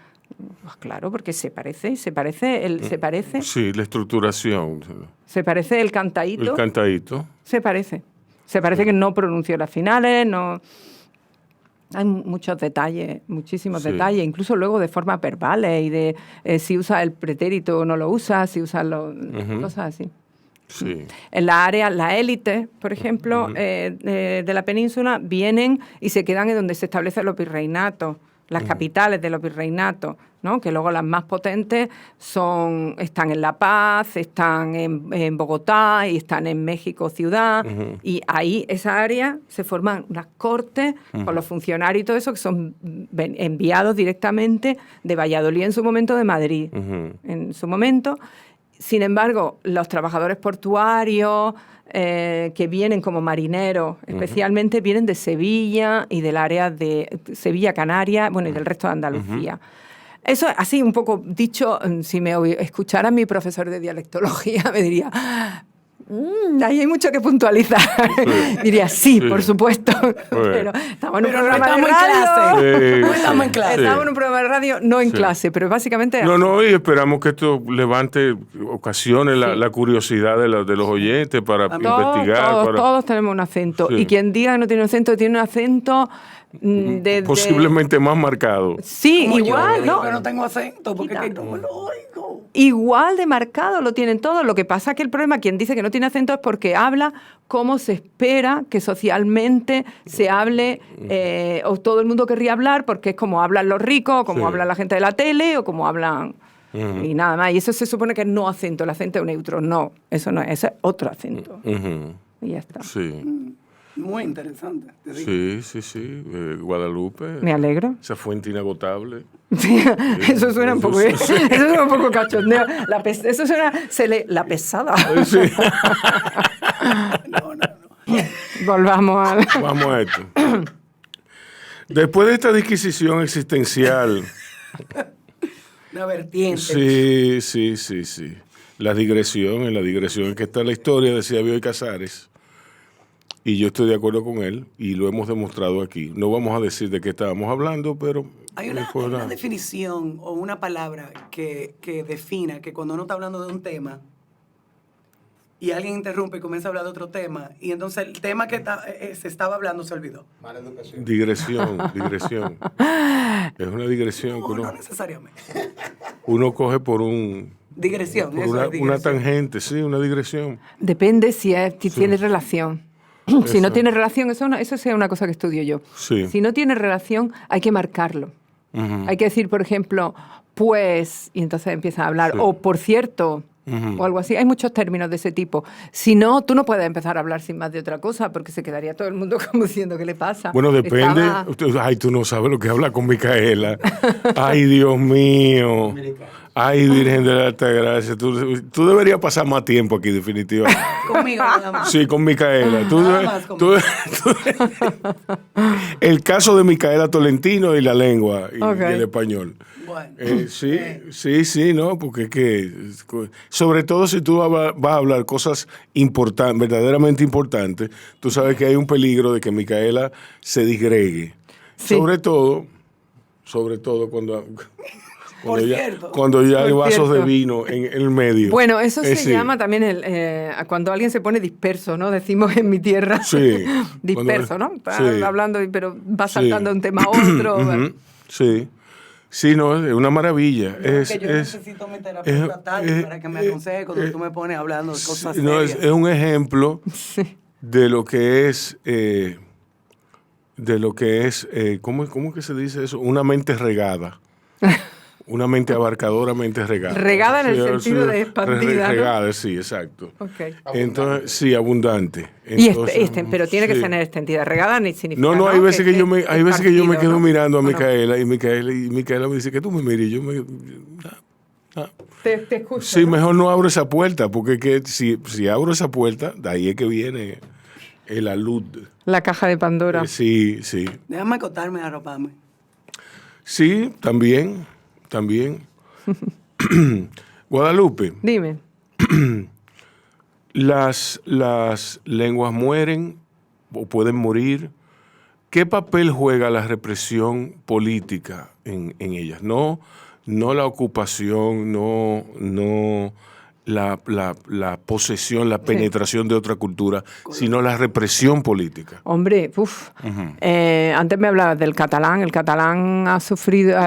H: Pues claro, porque se parece.
G: Sí, la estructuración.
H: Se parece el cantadito.
G: El cantadito.
H: Se parece que no pronunció las finales, no. Hay muchos detalles, muchísimos detalles, incluso luego de formas verbales y de si usa el pretérito o no lo usa, si usa cosas así.
G: Sí.
H: En la área, la élite, por ejemplo, de la península, vienen y se quedan en donde se establecen los virreinatos, las capitales de los virreinatos, ¿no? Que luego las más potentes están en La Paz, están en Bogotá y están en México ciudad. Y ahí, esa área, se forman unas cortes con los funcionarios y todo eso que son enviados directamente de Valladolid en su momento, de Madrid en su momento. Sin embargo, los trabajadores portuarios que vienen como marineros, especialmente vienen de Sevilla y del área de Sevilla, Canarias, y del resto de Andalucía. Eso, así un poco dicho, si me escuchara mi profesor de dialectología, me diría, ahí hay mucho que puntualizar. Diría, sí, por supuesto. Pero estamos en un programa de radio.
A: No estamos en clase.
H: Estamos en un programa de radio, no en clase, pero básicamente...
G: No, y esperamos que esto levante, ocasione la curiosidad de los oyentes para investigar.
H: Todos tenemos un acento. Y quien diga que no tiene un acento, tiene un acento...
G: posiblemente más marcado.
H: Sí,
A: como
H: igual,
A: yo,
H: ¿no?
A: que no tengo acento, porque es que no lo oigo.
H: Igual de marcado lo tienen todos. Lo que pasa es que el problema, quien dice que no tiene acento es porque habla como se espera que socialmente se hable, o todo el mundo querría hablar, porque es como hablan los ricos, o como habla la gente de la tele, o como hablan... Y nada más. Y eso se supone que es no acento, el acento es neutro. No, eso no es, ese es otro acento. Y ya está.
G: Sí.
A: Muy interesante. Te digo.
G: Sí. Guadalupe.
H: Me alegro.
G: Esa fuente inagotable.
H: Eso suena un poco, eso suena un poco cachondeo. Eso suena, la pesada.
G: Sí.
A: No.
G: Vamos a esto. Después de esta disquisición existencial.
A: Una vertiente.
G: Sí. La digresión en que está la historia, decía Bioy Casares. Y yo estoy de acuerdo con él y lo hemos demostrado aquí. No vamos a decir de qué estábamos hablando, pero...
A: Hay una definición o una palabra que defina que cuando uno está hablando de un tema, y alguien interrumpe y comienza a hablar de otro tema, y entonces el tema que se estaba hablando se olvidó.
G: Digresión. Es una digresión que
A: No necesariamente.
G: uno coge por un...
A: Digresión,
G: por
A: eso
G: una,
A: es digresión.
G: una tangente, sí, una digresión.
H: Depende si tiene relación. Si no
G: Exacto.
H: tiene relación, eso es una cosa que estudio yo.
G: Sí.
H: Si no tiene relación, hay que marcarlo. Hay que decir, por ejemplo, pues, y entonces empiezan a hablar,
G: Sí.
H: o por cierto, o algo así. Hay muchos términos de ese tipo. Si no, tú no puedes empezar a hablar sin más de otra cosa, porque se quedaría todo el mundo como diciendo, ¿qué le pasa?
G: Bueno, depende.
H: Estaba-
G: Ay, tú no sabes lo que habla con Micaela. Ay, Dios mío. Ay, Virgen de la Altagracia. Tú deberías pasar más tiempo aquí, definitivamente.
A: Conmigo nada más.
G: Sí, con Micaela.
A: Nada más conmigo.
G: El caso de Micaela Tolentino y la lengua y
H: Ok.
G: el español.
A: Bueno.
G: Sí, ¿no? Porque es que, sobre todo si tú vas a hablar cosas importantes, verdaderamente importantes, tú sabes que hay un peligro de que Micaela se disgregue.
H: Sí.
G: Sobre todo cuando
A: Por cierto.
G: cuando ya hay
H: Por
G: vasos de
H: cierto.
G: vino en el medio.
H: Bueno, eso se
G: sí.
H: llama también cuando alguien se pone disperso, ¿no? Decimos en mi tierra.
G: Sí.
H: Disperso,
G: Cuando-
H: ¿no? Está
G: sí.
H: hablando, pero va
G: Sí.
H: saltando de un tema a otro.
G: Ujú. Sí. Sí, no, es una maravilla.
A: Que yo necesito mi terapeuta tal para que me aconseje cuando tú me pones hablando de cosas
G: No,
A: serias.
G: es un ejemplo
H: Sí.
G: de lo que es, ¿cómo que se dice eso? Una mente regada. Una mente abarcadora, mente regada.
H: Regada en el sentido de expandida, ¿no?
G: Regada, sí, exacto.
H: Ok.
G: Entonces, sí, abundante.
H: Y
G: Entonces,
H: pero tiene que
G: sí.
H: tener extendida. Regada ni significa.
G: No, hay veces que yo me
H: esparcido,
G: quedo
H: ¿no?
G: mirando a
H: ¿O no?
G: Micaela y Micaela me dice que tú me mires y yo me...
H: Te escucho.
G: Sí,
H: ¿no?
G: mejor no abro esa puerta, porque es que si abro esa puerta, de ahí es que viene la luz.
H: La caja de Pandora.
G: Sí.
A: Déjame acotarme y arroparme.
G: Sí, también. Guadalupe,
H: Dime.
G: las lenguas mueren o pueden morir. ¿Qué papel juega la represión política en ellas? No la ocupación, no la posesión, la penetración de otra cultura, sino la represión política.
H: Hombre, antes me hablabas del catalán. El catalán ha sufrido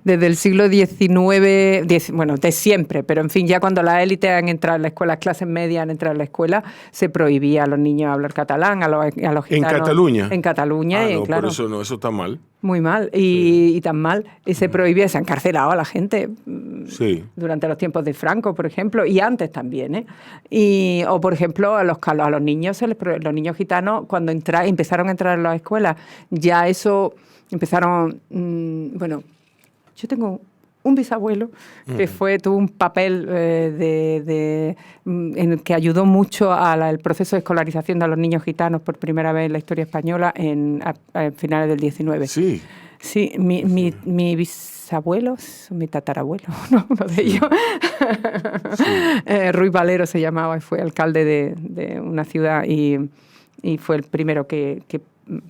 H: desde el siglo XIX, bueno, de siempre, pero en fin, ya cuando las élites han entrado en la escuela, las clases medias han entrado en la escuela, se prohibía a los niños hablar catalán, a los gitanos.
G: ¿En Cataluña?
H: En Cataluña,
G: No,
H: claro.
G: por eso está mal.
H: Muy mal, y tan mal. Y se prohibía, se ha encarcelado a la gente
G: Sí.
H: durante los tiempos de Franco, por ejemplo, y antes también, ¿eh? O, por ejemplo, a los niños, los niños gitanos, cuando empezaron a entrar en las escuelas, ya eso empezaron... bueno, yo tengo un bisabuelo que tuvo un papel en el que ayudó mucho al proceso de escolarización de los niños gitanos por primera vez en la historia española a finales del 19.
G: Sí.
H: Sí, mi bisabuelo, mi tatarabuelo, ¿no? Uno de ellos, Ruiz Valero se llamaba y fue alcalde de una ciudad y fue el primero que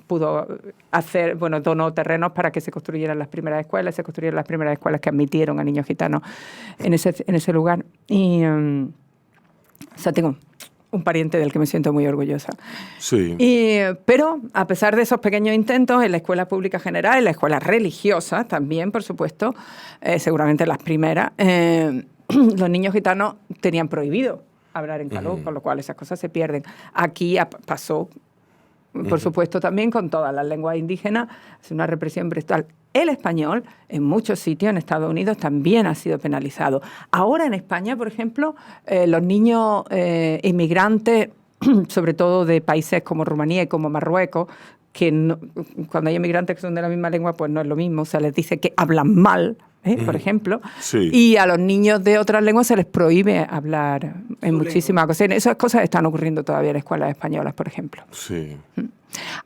H: pudo hacer, donó terrenos para que se construyeran las primeras escuelas, que admitieron a niños gitanos en ese lugar. Y, o sea, tengo un pariente del que me siento muy orgullosa.
G: Sí.
H: Pero, a pesar de esos pequeños intentos, en la escuela pública general, en la escuela religiosa también, por supuesto, seguramente las primeras, los niños gitanos tenían prohibido hablar en caló, con lo cual esas cosas se pierden. Aquí pasó, por supuesto, también con todas las lenguas indígenas, es una represión brutal. El español, en muchos sitios en Estados Unidos, también ha sido penalizado. Ahora en España, por ejemplo, los niños inmigrantes, sobre todo de países como Rumanía y como Marruecos, que cuando hay inmigrantes que son de la misma lengua, pues no es lo mismo, se les dice que hablan mal, por ejemplo,
G: Sí.
H: y a los niños de otras lenguas se les prohíbe hablar en muchísimas ocasiones. Esas cosas están ocurriendo todavía en escuelas españolas, por ejemplo.
G: Sí.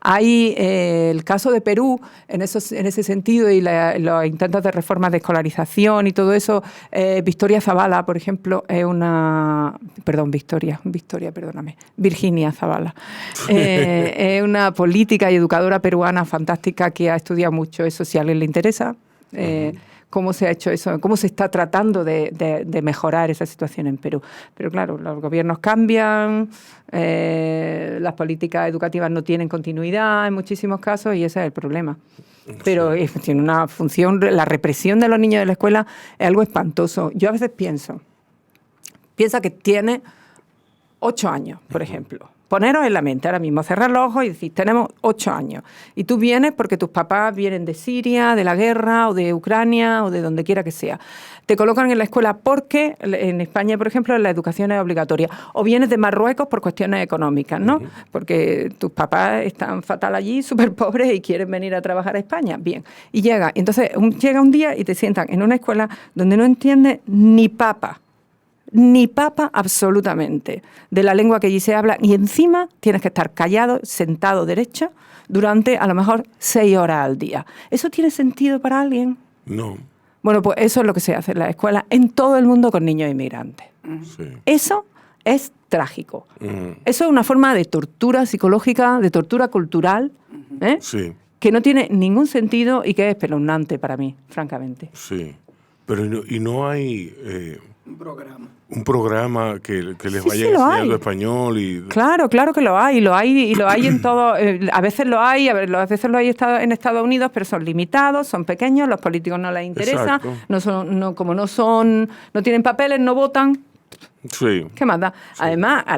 H: Hay el caso de Perú en ese sentido y los intentos de reformas de escolarización y todo eso. Victoria Zavala, por ejemplo, es Virginia Zavala. Es una política y educadora peruana fantástica que ha estudiado mucho eso, si a alguien le interesa. cómo se ha hecho eso, cómo se está tratando de mejorar esa situación en Perú. Pero claro, los gobiernos cambian, las políticas educativas no tienen continuidad en muchísimos casos y ese es el problema. Pero tiene una función, la represión de los niños de la escuela es algo espantoso. Yo a veces piensa que tiene 8 años, por ejemplo. Poneros en la mente ahora mismo, cerrar los ojos y decir, tenemos 8 años. Y tú vienes porque tus papás vienen de Siria, de la guerra, o de Ucrania, o de donde quiera que sea. Te colocan en la escuela porque en España, por ejemplo, la educación es obligatoria. O vienes de Marruecos por cuestiones económicas, ¿no? Porque tus papás están fatal allí, súper pobres, y quieren venir a trabajar a España. Bien. Y llega llega un día y te sientan en una escuela donde no entiendes ni papa absolutamente de la lengua que allí se habla, y encima tienes que estar callado, sentado derecho, durante a lo mejor 6 horas al día. ¿Eso tiene sentido para alguien?
G: No.
H: Bueno, pues eso es lo que se hace en las escuelas en todo el mundo con niños inmigrantes.
G: Sí.
H: Eso es trágico. Eso es una forma de tortura psicológica, de tortura cultural,
G: Sí.
H: que no tiene ningún sentido y que es espeluznante para mí, francamente.
G: Sí. Pero no hay
A: Un programa.
G: un programa que les
H: Sí,
G: vaya
H: sí lo
G: enseñando
H: hay.
G: español y
H: Claro que lo hay en todo. A veces lo hay, a veces lo hay en Estados Unidos, pero son limitados, son pequeños, los políticos no les interesa,
G: Exacto.
H: no tienen papeles, no votan.
G: sí.
H: ¿Qué más da? Además, a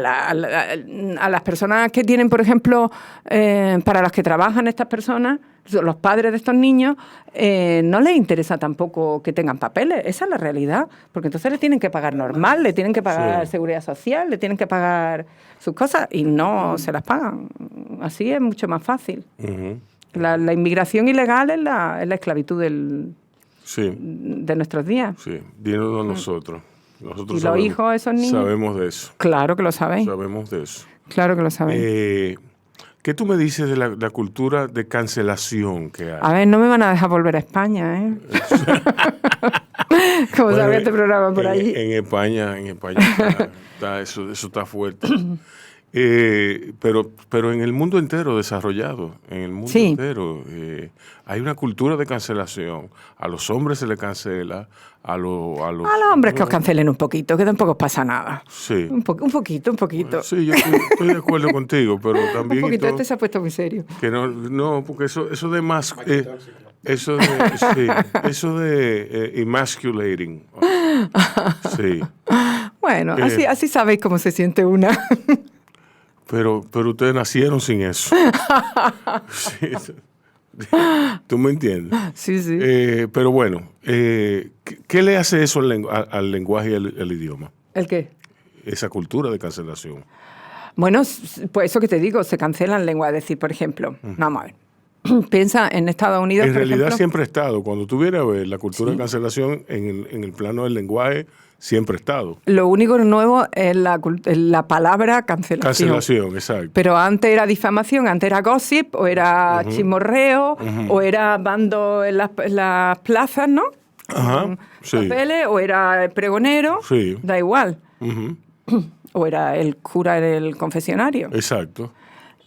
H: las personas que tienen, por ejemplo, para las que trabajan estas personas, los padres de estos niños, no les interesa tampoco que tengan papeles. Esa es la realidad. Porque entonces le tienen que pagar normal, le tienen que pagar seguridad social, le tienen que pagar sus cosas y no se las pagan. Así es mucho más fácil. La inmigración ilegal es la esclavitud de nuestros días.
G: Sí, dínoslo a nosotros. Nosotros
H: ¿Y los hijos de esos niños?
G: Sabemos de eso.
H: Claro que lo sabéis.
G: Sabemos de eso.
H: Claro que lo sabéis.
G: ¿Qué tú me dices de la cultura de cancelación que hay?
H: A ver, no me van a dejar volver a España, ¿eh? Como
G: Bueno,
H: sabía este programa por allí.
G: En España eso está fuerte. Pero en el mundo entero desarrollado, en el mundo entero, hay una cultura de cancelación. A los hombres se les cancela, a los
H: hombres que os cancelen un poquito, que tampoco os pasa nada.
G: Sí.
H: Un poquito.
G: Sí, yo estoy de acuerdo contigo, pero también...
H: Un poquito, este se ha puesto muy serio.
G: Que no, porque eso de más... eso de emasculating. Sí.
H: Bueno, así sabéis cómo se siente una.
G: Pero ustedes nacieron sin eso. Sí. ¿Tú me entiendes?
H: Sí.
G: Pero bueno, ¿qué le hace eso al lenguaje y al idioma?
H: ¿El qué?
G: Esa cultura de cancelación.
H: Bueno, pues eso que te digo, se cancelan lenguas. Es decir, por ejemplo, vamos a ver. Piensa en Estados Unidos,
G: En
H: por
G: realidad
H: ejemplo,
G: siempre ha estado. Cuando tú vienes a ver la cultura de cancelación en el plano del lenguaje, siempre ha estado.
H: lo único nuevo es la palabra cancelación.
G: Cancelación, exacto.
H: Pero antes era difamación, antes era gossip, o era chismorreo, o era bando en las plazas, ¿no?
G: Ajá, sí.
H: Papeles, o era pregonero,
G: Sí.
H: da igual.
G: Ujú.
H: O era el cura en el confesionario.
G: Exacto.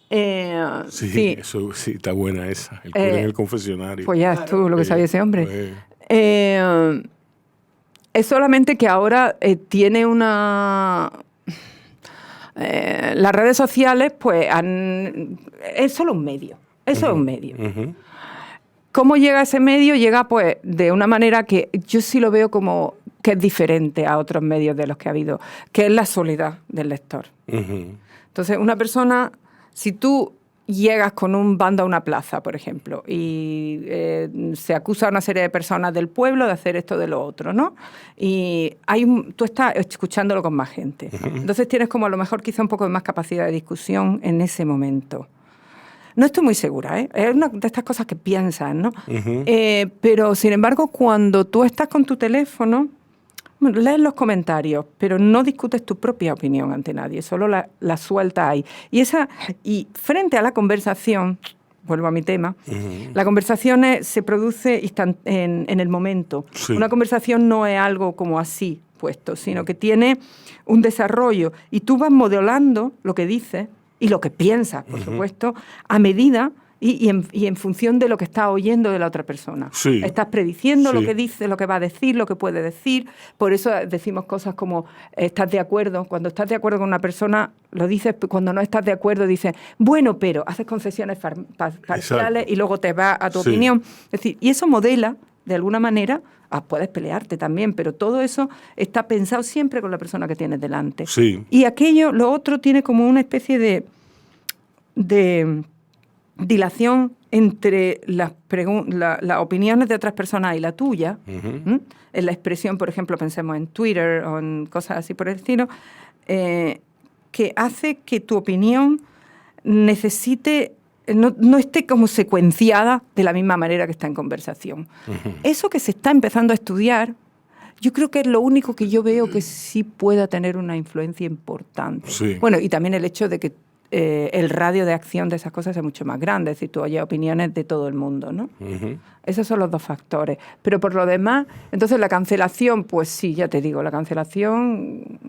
G: Sí,
H: sí.
G: eso sí, está buena esa. El cura en el confesionario.
H: Pues ya es tú lo que sabía ese hombre.
G: Pues,
H: Es solamente que ahora tiene una... las redes sociales, pues, es solo un medio. Eso es un medio.
G: ujú.
H: ¿Cómo llega ese medio? Llega, pues, de una manera que yo sí lo veo como que es diferente a otros medios de los que ha habido, que es la soledad del lector.
G: Ujú.
H: Entonces, una persona, si tú llegas con un bando a una plaza, por ejemplo, y se acusa a una serie de personas del pueblo de hacer esto de lo otro, ¿no? Y tú estás escuchándolo con más gente. Entonces tienes como a lo mejor quizá un poco de más capacidad de discusión en ese momento. No estoy muy segura, ¿eh? Es una de estas cosas que piensas, ¿no? Pero, sin embargo, cuando tú estás con tu teléfono, bueno, lees los comentarios, pero no discutes tu propia opinión ante nadie, solo la sueltas ahí. Y frente a la conversación, vuelvo a mi tema, la conversación se produce en el momento.
G: Sí.
H: Una conversación no es algo como así puesto, sino que tiene un desarrollo y tú vas modelando lo que dices y lo que piensas, por supuesto, a medida y en función de lo que estás oyendo de la otra persona.
G: Sí.
H: Estás prediciendo
G: Sí.
H: lo que dice, lo que va a decir, lo que puede decir. Por eso decimos cosas como estás de acuerdo. Cuando estás de acuerdo con una persona, lo dices. Cuando no estás de acuerdo, dices, bueno, pero haces concesiones parciales y luego te vas a tu
G: Sí.
H: opinión. Es decir, y eso modela, de alguna manera, puedes pelearte también, pero todo eso está pensado siempre con la persona que tienes delante.
G: Sí.
H: Y aquello, lo otro, tiene como una especie de dilación entre las opiniones de otras personas y la tuya.
G: Ujú.
H: En la expresión, por ejemplo, pensemos en Twitter o en cosas así por el estilo, que hace que tu opinión necesite, no esté como secuenciada de la misma manera que está en conversación. Eso que se está empezando a estudiar, yo creo que es lo único que yo veo que sí pueda tener una influencia importante.
G: Sí.
H: Bueno, y también el hecho de que el radio de acción de esas cosas es mucho más grande, es decir, tú oyes opiniones de todo el mundo, ¿no?
G: Ujú.
H: Esos son los dos factores. Pero por lo demás, entonces la cancelación, pues sí, ya te digo, la cancelación,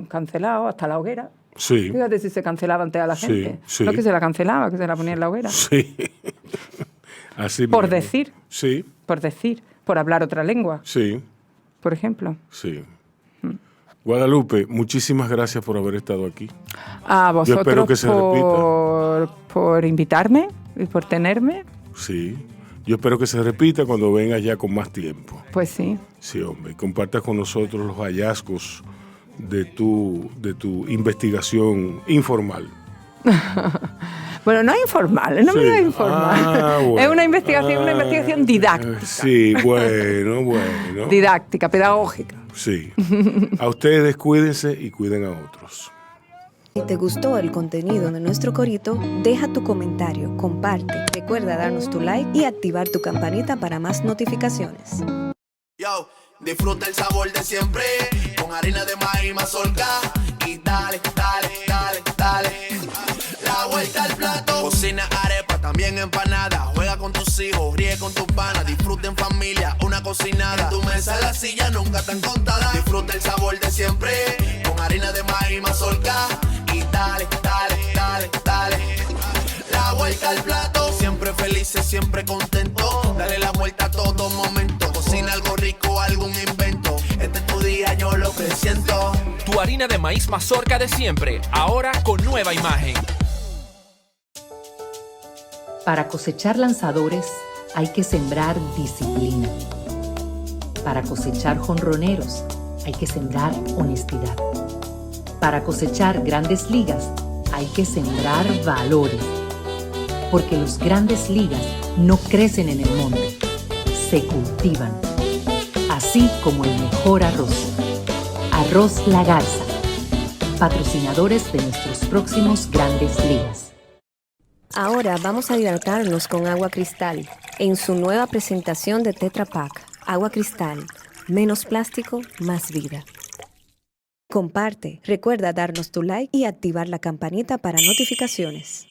H: cancelado hasta la hoguera.
G: Sí.
H: Fíjate si se cancelaba antes a la
G: Sí,
H: gente.
G: sí.
H: No que se la cancelaba, que se la ponía en la hoguera.
G: Sí. Así
H: Por
G: mismo.
H: decir,
G: Sí,
H: por hablar otra lengua,
G: sí,
H: por ejemplo.
G: sí. Guadalupe, muchísimas gracias por haber estado aquí.
H: A vosotros
G: espero que se
H: por invitarme y por tenerme.
G: Sí. Yo espero que se repita cuando vengas ya con más tiempo.
H: Pues sí.
G: Sí, hombre. Y compartas con nosotros los hallazgos de tu investigación informal.
H: Bueno, no es informal, no
G: Sí.
H: me digas informal.
G: Bueno.
H: Es una investigación didáctica.
G: Sí, bueno.
H: Didáctica, pedagógica.
G: Sí. A ustedes cuídense y cuiden a otros.
F: Si te gustó el contenido de nuestro corito, deja tu comentario, comparte, recuerda darnos tu like y activar tu campanita para más notificaciones.
C: Yo, disfruta el sabor de siempre, con harina de maíz mazorca, y dale, dale, dale, dale. La vuelta al plato, cocina arepa, también empanada, juega con tus hijos, ríe con tus panas, disfruta en familia, una cocinada. En tu mesa la silla nunca tan contada, disfruta el sabor de siempre, con harina de maíz mazorca, y dale, dale, dale, dale. La vuelta al plato, siempre felices, siempre contento, dale la vuelta a todo momento, cocina algo rico, algún invento, este es tu día, yo lo presiento.
D: Tu harina de maíz mazorca de siempre, ahora con nueva imagen.
E: Para cosechar lanzadores hay que sembrar disciplina. Para cosechar jonroneros hay que sembrar honestidad. Para cosechar grandes ligas hay que sembrar valores. Porque los grandes ligas no crecen en el monte, se cultivan. Así como el mejor arroz. Arroz La Garza, patrocinadores de nuestros próximos grandes ligas.
F: Ahora vamos a hidratarnos con agua cristal en su nueva presentación de Tetra Pak. Agua cristal, menos plástico, más vida. Comparte, recuerda darnos tu like y activar la campanita para notificaciones.